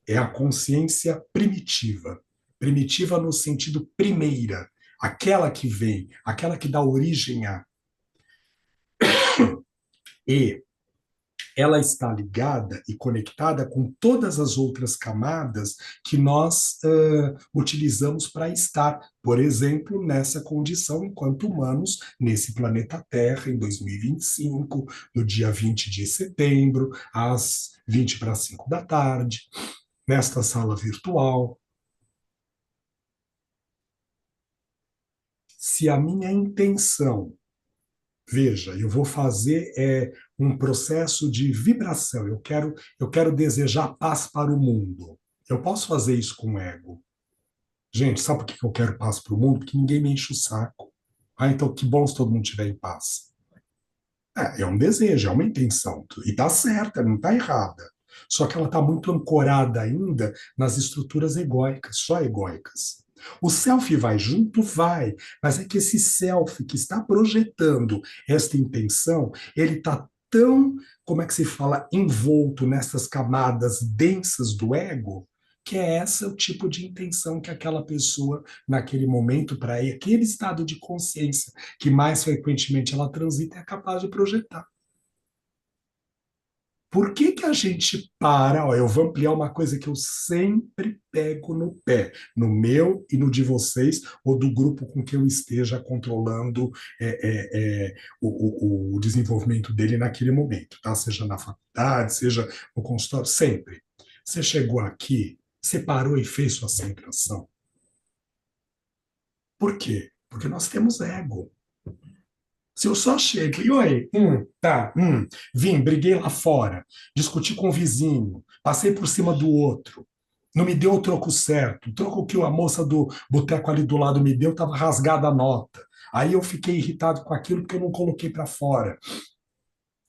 é a consciência primitiva. Primitiva no sentido primeira, aquela que vem, aquela que dá origem a. E ela está ligada e conectada com todas as outras camadas que nós utilizamos para estar, por exemplo, nessa condição enquanto humanos, nesse planeta Terra, em 2025, no dia 20 de setembro, às 20 para 5 da tarde, nesta sala virtual. Se a minha intenção, veja, eu vou fazer um processo de vibração. Eu quero desejar paz para o mundo. Eu posso fazer isso com o ego. Gente, sabe por que eu quero paz para o mundo? Porque ninguém me enche o saco. Ah, então que bom se todo mundo estiver em paz. É um desejo, é uma intenção. E está certa, não está errada. Só que ela está muito ancorada ainda nas estruturas egóicas, só egóicas. O self vai junto? Vai. Mas é que esse self que está projetando esta intenção, ele está tão, como é que se fala, envolto nessas camadas densas do ego, que é essa o tipo de intenção que aquela pessoa, naquele momento, para aquele estado de consciência que mais frequentemente ela transita, é capaz de projetar. Por que que a gente para? Ó, eu vou ampliar uma coisa que eu sempre pego no pé, no meu e no de vocês, ou do grupo com que eu esteja controlando o desenvolvimento dele naquele momento, tá? Seja na faculdade, seja no consultório, sempre. Você chegou aqui, você parou e fez sua centração. Por quê? Porque nós temos ego. Se eu só chego e, oi, tá, vim, briguei lá fora, discuti com o vizinho, passei por cima do outro, não me deu o troco certo, o troco que a moça do boteco ali do lado me deu estava rasgada a nota. Aí eu fiquei irritado com aquilo porque eu não coloquei para fora.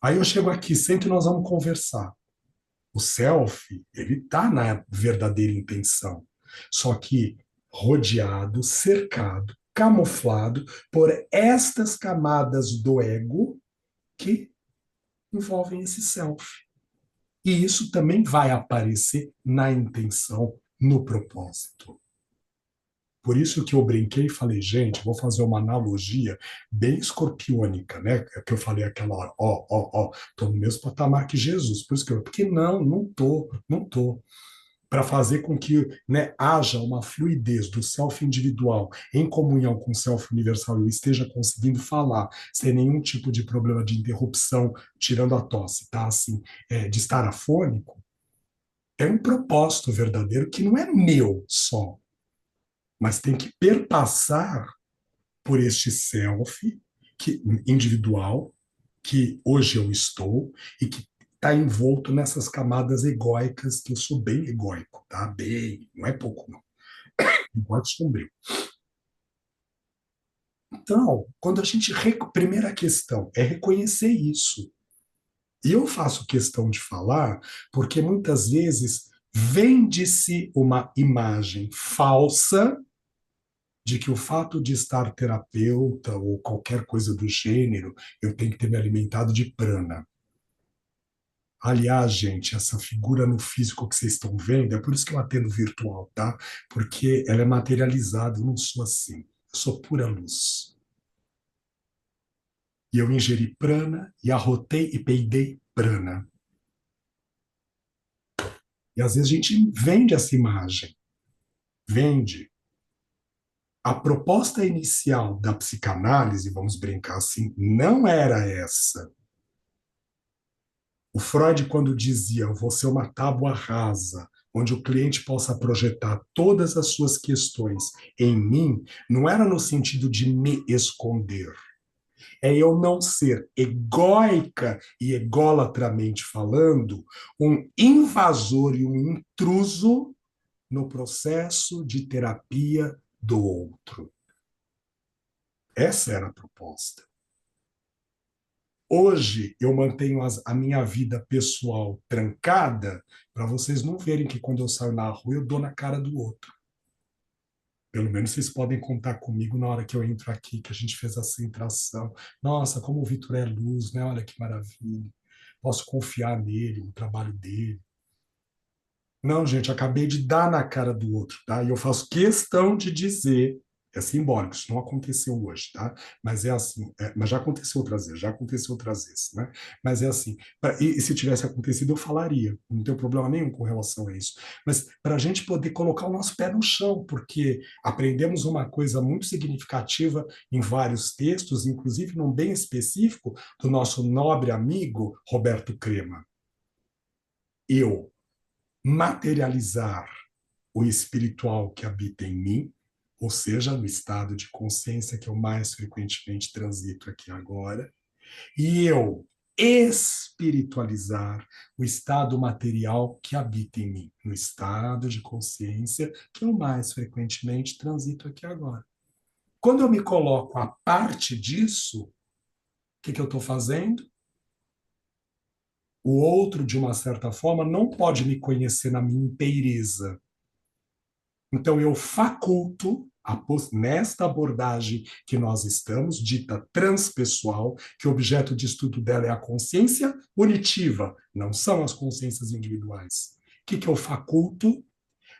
Aí eu chego aqui, sento e nós vamos conversar. O self, ele está na verdadeira intenção, só que rodeado, cercado, camuflado por estas camadas do ego que envolvem esse self. E isso também vai aparecer na intenção, no propósito. Por isso que eu brinquei e falei, gente, vou fazer uma analogia bem escorpiônica, né? Que eu falei aquela hora, tô no mesmo patamar que Jesus. Por isso que porque não tô, não tô. Para fazer com que, né, haja uma fluidez do self individual em comunhão com o self universal e eu esteja conseguindo falar sem nenhum tipo de problema de interrupção, tirando a tosse, tá? Assim, de estar afônico, é um propósito verdadeiro que não é meu só, mas tem que perpassar por este self individual que hoje eu estou e que está envolto nessas camadas egóicas, que eu sou bem egóico, tá? Bem, não é pouco, não. Egóico sombrio. Então, quando a gente. Primeira questão é reconhecer isso. E eu faço questão de falar porque muitas vezes vende-se uma imagem falsa de que o fato de estar terapeuta ou qualquer coisa do gênero, eu tenho que ter me alimentado de prana. Aliás, gente, essa figura no físico que vocês estão vendo, é por isso que eu atendo virtual, tá? Porque ela é materializada, eu não sou assim. Eu sou pura luz. E eu ingeri prana, e arrotei e peidei prana. E às vezes a gente vende essa imagem. Vende. A proposta inicial da psicanálise, vamos brincar assim, não era essa. O Freud, quando dizia, eu vou ser uma tábua rasa, onde o cliente possa projetar todas as suas questões em mim, não era no sentido de me esconder. É eu não ser egóica e ególatramente falando, um invasor e um intruso no processo de terapia do outro. Essa era a proposta. Hoje eu mantenho a minha vida pessoal trancada para vocês não verem que quando eu saio na rua eu dou na cara do outro. Pelo menos vocês podem contar comigo na hora que eu entro aqui, que a gente fez essa interação. Nossa, como o Vitor é luz, né? Olha que maravilha. Posso confiar nele, no trabalho dele. Não, gente, acabei de dar na cara do outro, tá? E eu faço questão de dizer, é simbólico, isso não aconteceu hoje, tá? Mas é assim, mas já aconteceu outras vezes, já aconteceu outras vezes, né? Mas é assim, e se tivesse acontecido, eu falaria, não tenho problema nenhum com relação a isso. Mas para a gente poder colocar o nosso pé no chão, porque aprendemos uma coisa muito significativa em vários textos, inclusive num bem específico do nosso nobre amigo Roberto Crema. Eu materializar o espiritual que habita em mim, ou seja, no estado de consciência que eu mais frequentemente transito aqui agora, e eu espiritualizar o estado material que habita em mim, no estado de consciência que eu mais frequentemente transito aqui agora. Quando eu me coloco a parte disso, o que eu estou fazendo? O outro, de uma certa forma, não pode me conhecer na minha inteireza. Então, eu faculto, nesta abordagem que nós estamos, dita transpessoal, que o objeto de estudo dela é a consciência unitiva, não são as consciências individuais. O que eu faculto?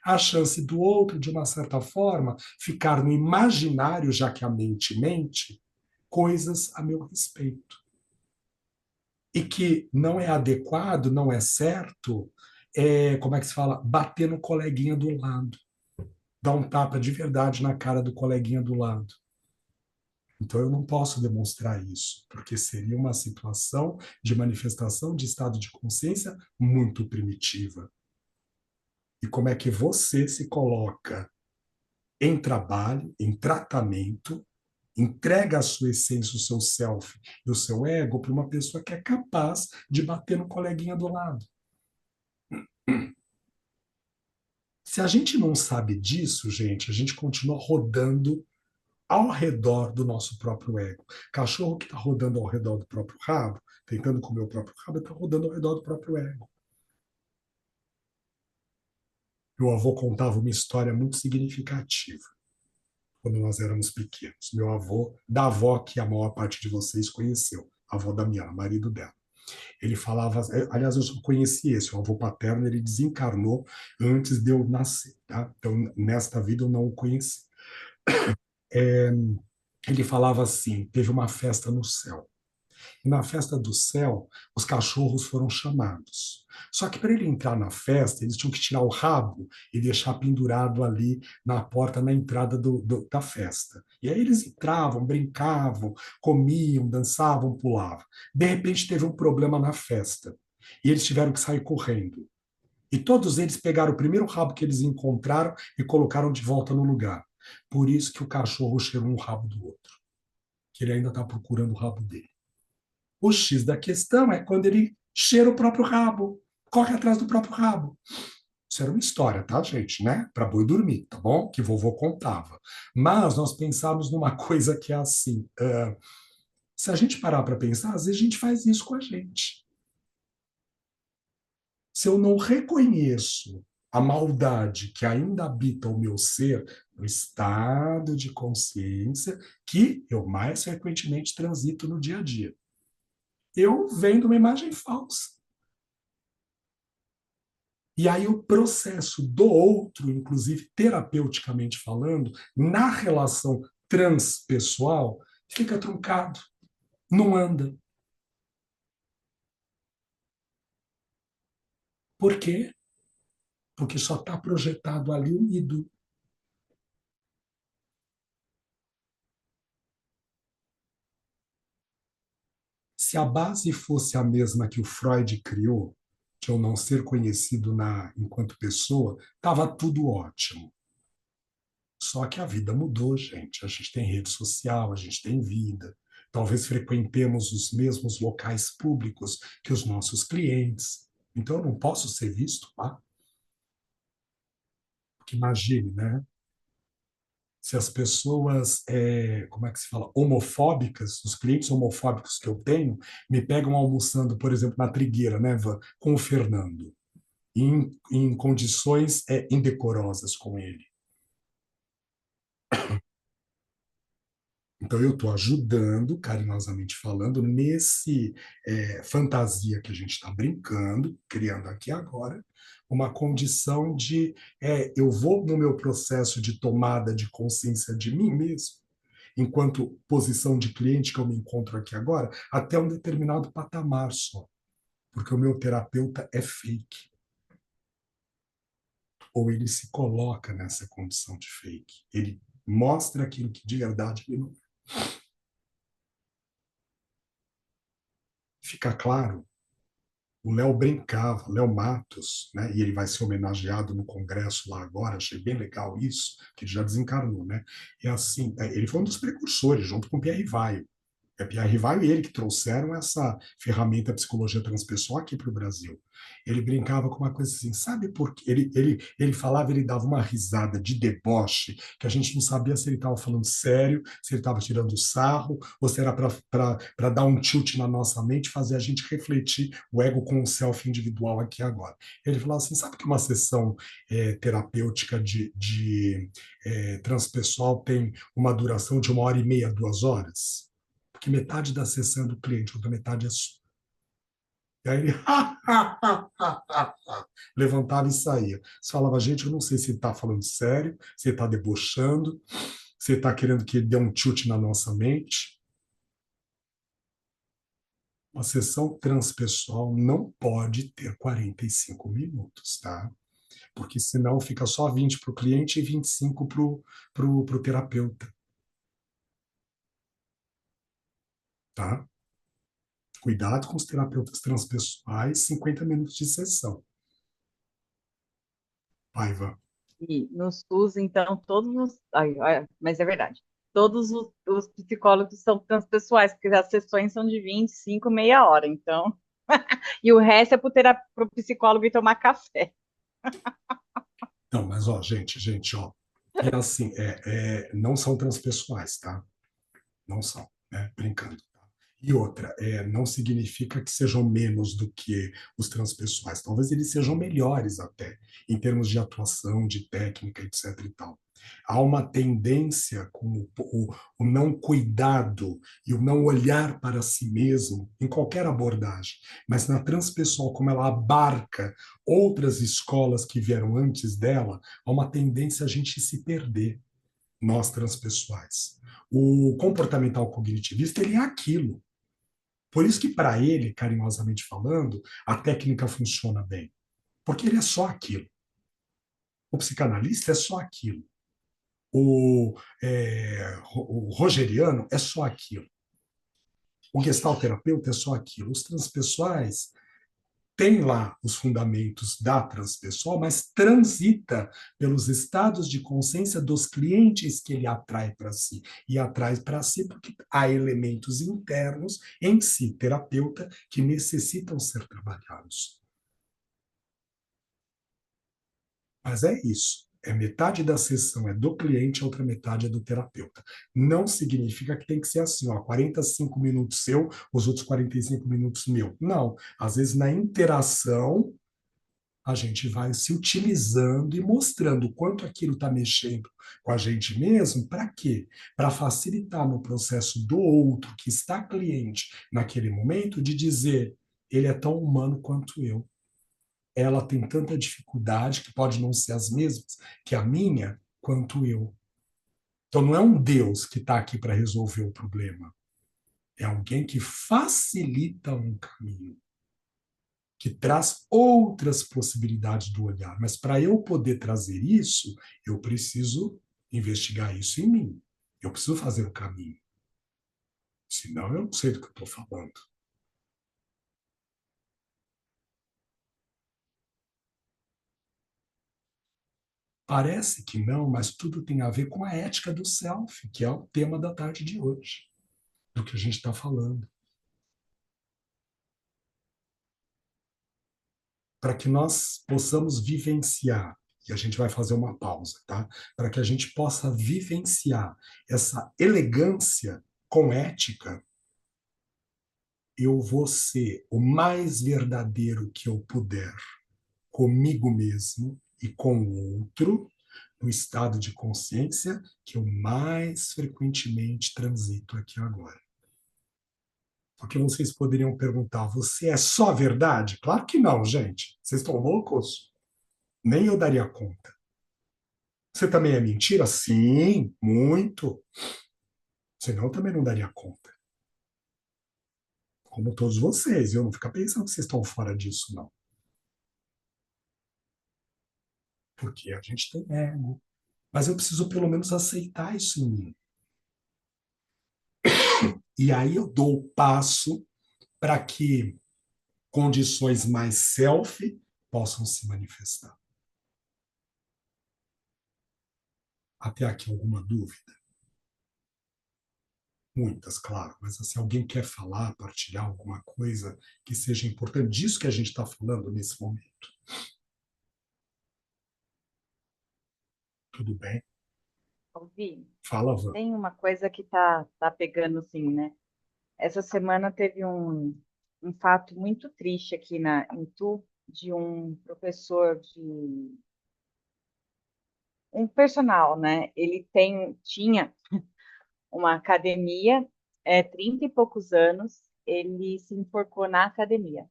A chance do outro, de uma certa forma, ficar no imaginário, já que a mente mente, coisas a meu respeito. E que não é adequado, não é certo, como é que se fala? Bater no coleguinha do lado, dar um tapa de verdade na cara do coleguinha do lado. Então eu não posso demonstrar isso, porque seria uma situação de manifestação de estado de consciência muito primitiva. E como é que você se coloca em trabalho, em tratamento, entrega a sua essência, o seu self e o seu ego para uma pessoa que é capaz de bater no coleguinha do lado? Se a gente não sabe disso, gente, a gente continua rodando ao redor do nosso próprio ego. Cachorro que está rodando ao redor do próprio rabo, tentando comer o próprio rabo, está rodando ao redor do próprio ego. Meu avô contava uma história muito significativa quando nós éramos pequenos. Meu avô, da avó que a maior parte de vocês conheceu, a avó da minha, marido dela. Ele falava, aliás, eu só conheci esse, o avô paterno, ele desencarnou antes de eu nascer, tá? Então, nesta vida eu não o conheci. Ele falava assim, teve uma festa no céu. E na festa do céu, os cachorros foram chamados. Só que para ele entrar na festa, eles tinham que tirar o rabo e deixar pendurado ali na porta, na entrada da festa. E aí eles entravam, brincavam, comiam, dançavam, pulavam. De repente teve um problema na festa. E eles tiveram que sair correndo. E todos eles pegaram o primeiro rabo que eles encontraram e colocaram de volta no lugar. Por isso que o cachorro cheirou um rabo do outro. Que ele ainda está procurando o rabo dele. O X da questão é quando ele cheira o próprio rabo, corre atrás do próprio rabo. Isso era uma história, tá, gente, né? Para boi dormir, tá bom? Que vovô contava. Mas nós pensamos numa coisa que é assim: se a gente parar para pensar, às vezes a gente faz isso com a gente. Se eu não reconheço a maldade que ainda habita o meu ser, no estado de consciência que eu mais frequentemente transito no dia a dia. Eu vendo uma imagem falsa. E aí o processo do outro, inclusive terapeuticamente falando, na relação transpessoal, fica truncado, não anda. Por quê? Porque só está projetado ali o ido. Se a base fosse a mesma que o Freud criou, de eu não ser conhecido enquanto pessoa, estava tudo ótimo. Só que a vida mudou, gente. A gente tem rede social, a gente tem vida. Talvez frequentemos os mesmos locais públicos que os nossos clientes. Então, eu não posso ser visto lá. Porque imagine, né? Se as pessoas, como é que se fala, homofóbicas, os clientes homofóbicos que eu tenho, me pegam almoçando, por exemplo, na Trigueira, né, com o Fernando, em condições indecorosas com ele. Então, eu estou ajudando, carinhosamente falando, nesse fantasia que a gente está brincando, criando aqui agora, uma condição de eu vou no meu processo de tomada de consciência de mim mesmo, enquanto posição de cliente que eu me encontro aqui agora, até um determinado patamar só, porque o meu terapeuta é fake, ou ele se coloca nessa condição de fake, ele mostra aquilo que de verdade ele não. Fica claro. O Léo brincava, Léo Matos, né? E ele vai ser homenageado no Congresso lá agora, achei bem legal isso, que ele já desencarnou, né? É assim, ele foi um dos precursores, junto com Pierre Rivaio. É Pierre Rivaio e ele que trouxeram essa ferramenta psicologia transpessoal aqui para o Brasil. Ele brincava com uma coisa assim, sabe por quê? Ele falava, ele dava uma risada de deboche, que a gente não sabia se ele estava falando sério, se ele estava tirando sarro, ou se era para dar um tilt na nossa mente, fazer a gente refletir o ego com o self individual aqui agora. Ele falava assim, sabe que uma sessão terapêutica de transpessoal tem uma duração de 1 hora e meia, 2 horas? Porque metade da sessão é do cliente, outra metade é sua. E aí ele levantava e saía. Você falava, gente, eu não sei se ele está falando sério, se ele está debochando, se ele está querendo que ele dê um tilt na nossa mente. Uma sessão transpessoal não pode ter 45 minutos, tá? Porque senão fica só 20 para o cliente e 25 para o terapeuta, tá? Cuidado com os terapeutas transpessoais, 50 minutos de sessão. Paiva. E no SUS, então, todos os. Mas é verdade. Todos os psicólogos são transpessoais, porque as sessões são de 25, meia hora, então. E o resto é para o psicólogo ir tomar café. Não, mas ó, gente, ó, é assim, não são transpessoais, tá? Não são, né? Brincando. Tá? E outra, não significa que sejam menos do que os transpessoais. Talvez eles sejam melhores até, em termos de atuação, de técnica, etc. e tal. Há uma tendência com o não cuidado e o não olhar para si mesmo em qualquer abordagem, mas na transpessoal, como ela abarca outras escolas que vieram antes dela, há uma tendência a gente se perder, nós transpessoais. O comportamental cognitivista, ele é aquilo. Por isso que, para ele, carinhosamente falando, a técnica funciona bem. Porque ele é só aquilo. O psicanalista é só aquilo. O rogeriano é só aquilo. O gestalterapeuta é só aquilo. Os transpessoais têm lá os fundamentos da transpessoal, mas transita pelos estados de consciência dos clientes que ele atrai para si. E atrai para si porque há elementos internos em si, terapeuta, que necessitam ser trabalhados. Mas é isso. Metade da sessão é do cliente, a outra metade é do terapeuta. Não significa que tem que ser assim, ó, 45 minutos seu, os outros 45 minutos meu. Não. Às vezes, na interação, a gente vai se utilizando e mostrando o quanto aquilo está mexendo com a gente mesmo, para quê? Para facilitar no processo do outro que está cliente naquele momento de dizer, ele é tão humano quanto eu. Ela tem tanta dificuldade que pode não ser as mesmas que a minha, quanto eu. Então não é um Deus que está aqui para resolver o problema. É alguém que facilita um caminho, que traz outras possibilidades do olhar. Mas para eu poder trazer isso, eu preciso investigar isso em mim. Eu preciso fazer o caminho. Senão eu não sei do que eu estou falando. Parece que não, mas tudo tem a ver com a ética do self, que é o tema da tarde de hoje, do que a gente está falando. Para que nós possamos vivenciar, e a gente vai fazer uma pausa, tá? Para que a gente possa vivenciar essa elegância com ética, eu vou ser o mais verdadeiro que eu puder comigo mesmo e com o outro, no estado de consciência que eu mais frequentemente transito aqui agora. Porque vocês poderiam perguntar, você é só verdade? Claro que não, gente. Vocês estão loucos? Nem eu daria conta. Você também é mentira? Sim, muito. Senão eu também não daria conta. Como todos vocês. Eu não fico pensando que vocês estão fora disso, não. Porque a gente tem ego. Mas eu preciso pelo menos aceitar isso em mim. E aí eu dou o passo para que condições mais self possam se manifestar. Até aqui alguma dúvida? Muitas, claro, mas assim, alguém quer falar, partilhar alguma coisa que seja importante disso que a gente está falando nesse momento? Tudo bem? Ouvi. Fala, Van. Tem uma coisa que tá pegando assim, né? Essa semana teve um fato muito triste aqui em Tu, de um professor de um personal, né? Tinha uma academia, 30 e poucos anos, ele se enforcou na academia.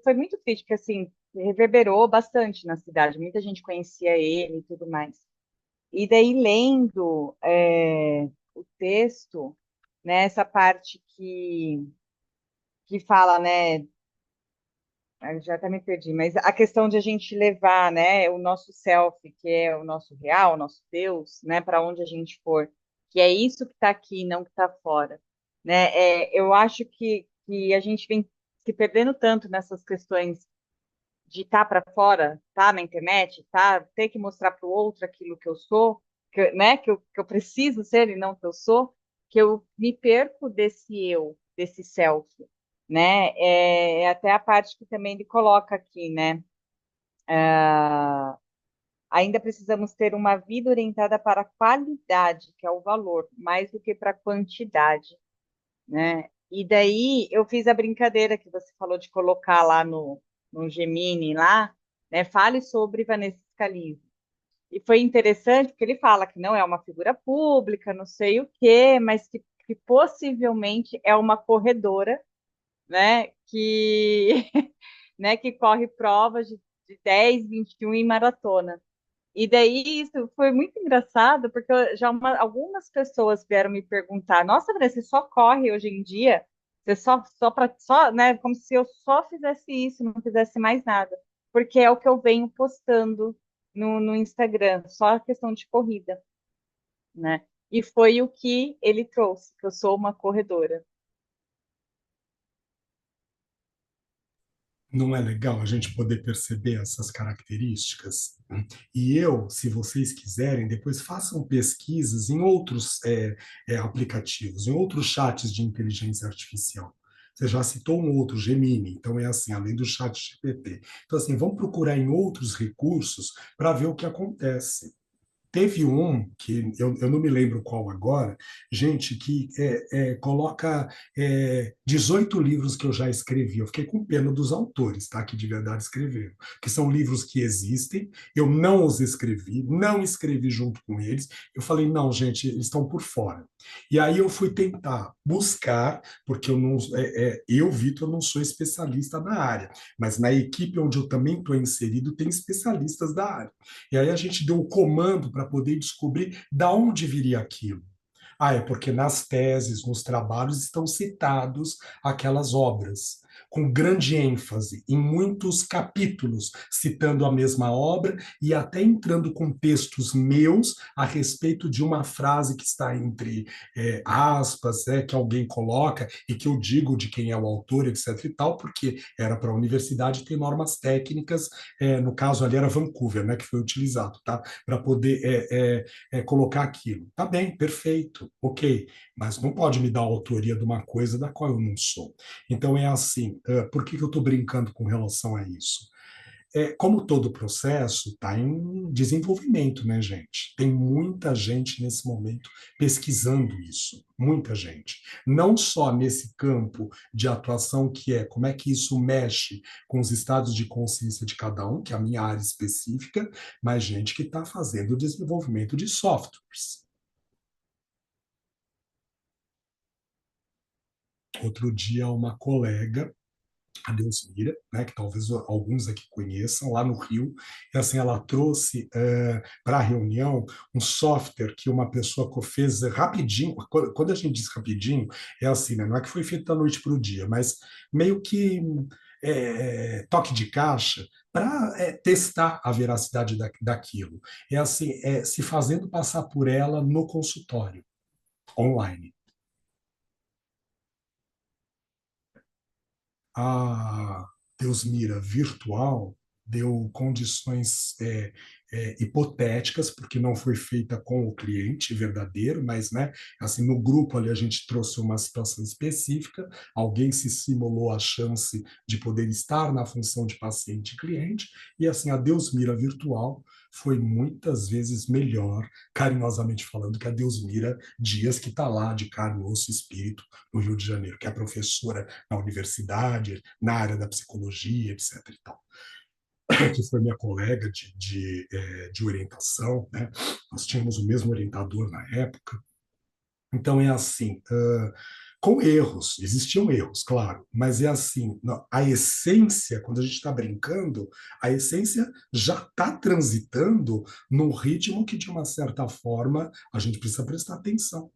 Foi muito triste, porque assim, reverberou bastante na cidade, muita gente conhecia ele e tudo mais. E daí, lendo o texto, né, essa parte que fala, né, eu já até me perdi, mas a questão de a gente levar, né, o nosso self, que é o nosso real, o nosso Deus, né, para onde a gente for, que é isso que está aqui, não que está fora, né? Eu acho que a gente vem se perdendo tanto nessas questões de estar para fora, tá na internet, tá, ter que mostrar para o outro aquilo que eu sou, né, que eu preciso ser e não que eu sou, que eu me perco desse self, né? Até a parte que também ele coloca aqui, né? Ainda precisamos ter uma vida orientada para a qualidade, que é o valor, mais do que para a quantidade, né? E daí eu fiz a brincadeira que você falou de colocar lá no Gemini, lá, né? Fale sobre Vanessa Scalise. E foi interessante porque ele fala que não é uma figura pública, não sei o quê, mas que possivelmente é uma corredora, né? Né, que corre provas de 10, 21 em maratona. E daí isso foi muito engraçado, porque algumas pessoas vieram me perguntar: Nossa, Vanessa, você só corre hoje em dia? Você só, né? Como se eu só fizesse isso, não fizesse mais nada. Porque é o que eu venho postando no Instagram, só a questão de corrida, né? E foi o que ele trouxe, que eu sou uma corredora. Não é legal a gente poder perceber essas características? E eu, se vocês quiserem, depois façam pesquisas em outros aplicativos, em outros chats de inteligência artificial. Você já citou um outro, Gemini, então é assim, além do chat GPT. Então, assim, vamos procurar em outros recursos para ver o que acontece. Teve um que eu não me lembro qual agora, gente, que coloca 18 livros que eu já escrevi. Eu fiquei com pena dos autores, tá? Que de verdade escreveram. Que são livros que existem, eu não os escrevi, não escrevi junto com eles. Eu falei, não, gente, eles estão por fora. E aí eu fui tentar buscar, porque eu não, eu, Vitor, não sou especialista na área, mas na equipe onde eu também estou inserido tem especialistas da área. E aí a gente deu um comando para poder descobrir da onde viria aquilo. Ah, é porque nas teses, nos trabalhos estão citados aquelas obras, com grande ênfase, em muitos capítulos, citando a mesma obra e até entrando com textos meus a respeito de uma frase que está entre aspas, que alguém coloca e que eu digo de quem é o autor, etc. e tal, porque era para a universidade ter normas técnicas, no caso ali era Vancouver, né, que foi utilizado, tá? Para poder colocar aquilo. Tá bem, perfeito, ok, mas não pode me dar a autoria de uma coisa da qual eu não sou. Então é assim, por que eu estou brincando com relação a isso? Como todo processo, está em desenvolvimento, né, gente? Tem muita gente nesse momento pesquisando isso, muita gente. Não só nesse campo de atuação que é como é que isso mexe com os estados de consciência de cada um, que é a minha área específica, mas gente que está fazendo o desenvolvimento de softwares. Outro dia, uma colega, a Deusmira, né, que talvez alguns aqui conheçam, lá no Rio, e assim, ela trouxe para a reunião um software que uma pessoa fez rapidinho. Quando a gente diz rapidinho, é assim, né, não é que foi feito da noite para o dia, mas meio que toque de caixa para testar a veracidade daquilo. É assim, se fazendo passar por ela no consultório, online. A Deusmira virtual deu condições hipotéticas, porque não foi feita com o cliente verdadeiro, mas, né, assim, no grupo ali a gente trouxe uma situação específica, alguém se simulou a chance de poder estar na função de paciente e cliente, e assim, a Deusmira virtual foi muitas vezes melhor, carinhosamente falando, que a Deusmira Dias, que está lá de carne, osso e espírito, no Rio de Janeiro, que é professora na universidade, na área da psicologia, etc. e tal, que foi minha colega de orientação, né? Nós tínhamos o mesmo orientador na época. Então, é assim, com erros, existiam erros, claro, mas é assim, a essência, quando a gente está brincando, a essência já está transitando num ritmo que, de uma certa forma, a gente precisa prestar atenção.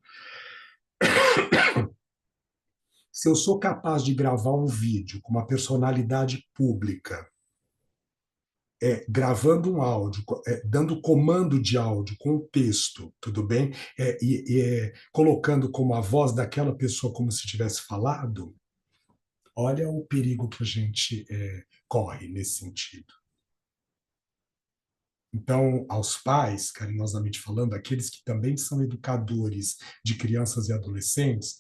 Se eu sou capaz de gravar um vídeo com uma personalidade pública, gravando um áudio, dando comando de áudio com texto, tudo bem? Colocando como a voz daquela pessoa como se tivesse falado, olha o perigo que a gente corre nesse sentido. Então, aos pais, carinhosamente falando, aqueles que também são educadores de crianças e adolescentes,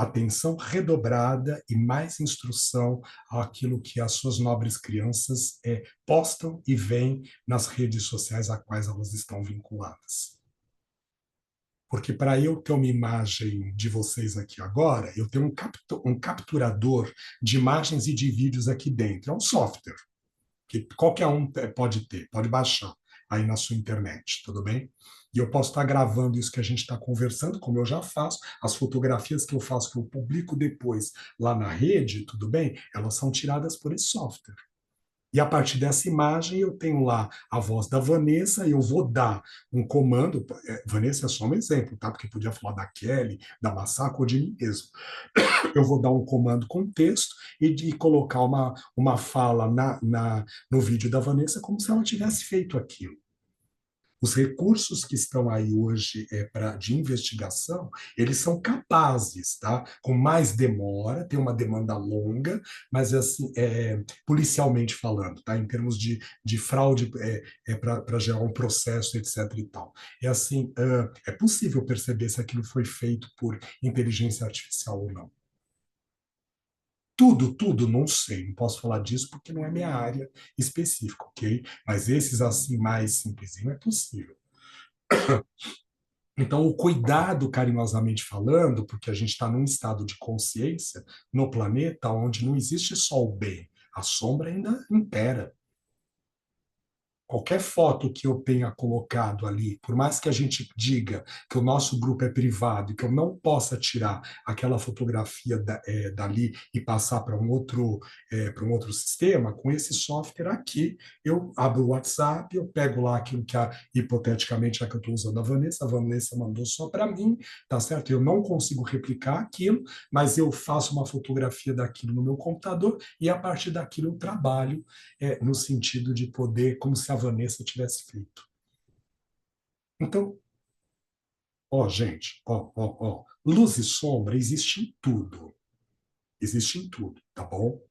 atenção redobrada e mais instrução àquilo que as suas nobres crianças postam e veem nas redes sociais a quais elas estão vinculadas. Porque para eu ter uma imagem de vocês aqui agora, eu tenho um capturador de imagens e de vídeos aqui dentro. É um software que qualquer um pode ter, pode baixar aí na sua internet, tudo bem? E eu posso estar gravando isso que a gente está conversando, como eu já faço, as fotografias que eu faço, que eu publico depois lá na rede, tudo bem? Elas são tiradas por esse software. E a partir dessa imagem eu tenho lá a voz da Vanessa e eu vou dar um comando. Vanessa é só um exemplo, tá? Porque podia falar da Kelly, da Massako ou de mim mesmo. Eu vou dar um comando com texto e colocar uma fala no vídeo da Vanessa como se ela tivesse feito aquilo. Os recursos que estão aí hoje de investigação, eles são capazes, tá? Com mais demora, tem uma demanda longa, mas assim, policialmente falando, tá? Em termos de fraude para gerar um processo, etc. e tal. É assim, é possível perceber se aquilo foi feito por inteligência artificial ou não. Tudo, não sei, não posso falar disso porque não é minha área específica, ok? Mas esses assim mais simplesinho é possível. Então, o cuidado, carinhosamente falando, porque a gente está num estado de consciência no planeta onde não existe só o bem, a sombra ainda impera. Qualquer foto que eu tenha colocado ali, por mais que a gente diga que o nosso grupo é privado e que eu não possa tirar aquela fotografia dali e passar para um outro sistema, com esse software aqui, eu abro o WhatsApp, eu pego lá aquilo que, hipoteticamente, é que eu estou usando a Vanessa mandou só para mim, tá certo? Eu não consigo replicar aquilo, mas eu faço uma fotografia daquilo no meu computador e, a partir daquilo, eu trabalho no sentido de poder, como se a Vanessa tivesse feito. Então, ó, gente, ó, luz e sombra existe em tudo. Existe em tudo, tá bom?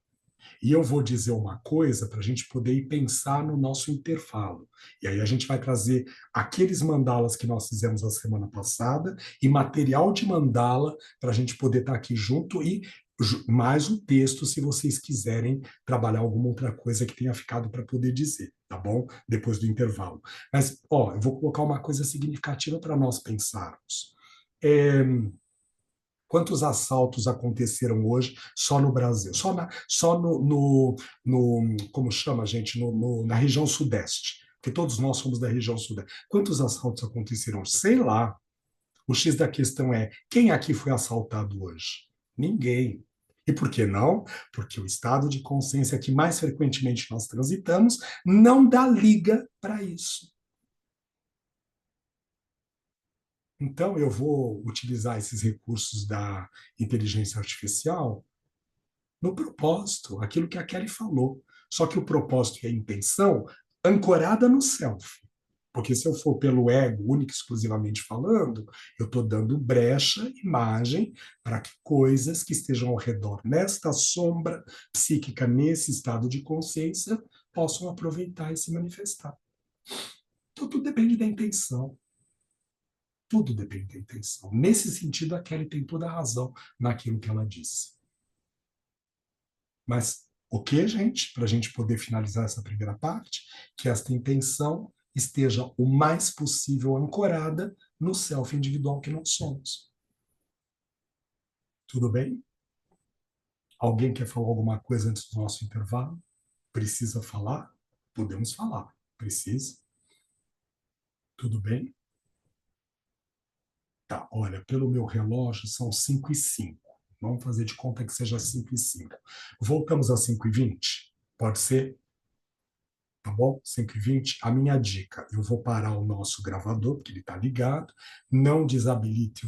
E eu vou dizer uma coisa para a gente poder ir pensar no nosso intervalo. E aí a gente vai trazer aqueles mandalas que nós fizemos a semana passada e material de mandala para a gente poder estar aqui junto e mais o texto, se vocês quiserem trabalhar alguma outra coisa que tenha ficado para poder dizer, tá bom? Depois do intervalo. Mas, ó, eu vou colocar uma coisa significativa para nós pensarmos. É, quantos assaltos aconteceram hoje só no Brasil? Só como chama, gente? Na região Sudeste. Porque todos nós somos da região Sudeste. Quantos assaltos aconteceram? Sei lá. O X da questão é: quem aqui foi assaltado hoje? Ninguém. E por que não? Porque o estado de consciência que mais frequentemente nós transitamos não dá liga para isso. Então, eu vou utilizar esses recursos da inteligência artificial no propósito, aquilo que a Kelly falou. Só que o propósito e a intenção ancorada no self. Porque se eu for pelo ego, único e exclusivamente falando, eu estou dando brecha, imagem, para que coisas que estejam ao redor nesta sombra psíquica, nesse estado de consciência, possam aproveitar e se manifestar. Então, tudo depende da intenção. Tudo depende da intenção. Nesse sentido, a Kelly tem toda a razão naquilo que ela disse. Mas o que, gente? Para a gente poder finalizar essa primeira parte, que esta intenção esteja o mais possível ancorada no self individual que nós somos. Tudo bem? Alguém quer falar alguma coisa antes do nosso intervalo? Precisa falar? Podemos falar. Precisa? Tudo bem? Tá, olha, pelo meu relógio são 5:05. Vamos fazer de conta que seja 5:05. Voltamos às 5:20? Pode ser? Tá bom? 5:20. A minha dica, eu vou parar o nosso gravador, porque ele está ligado, não desabilite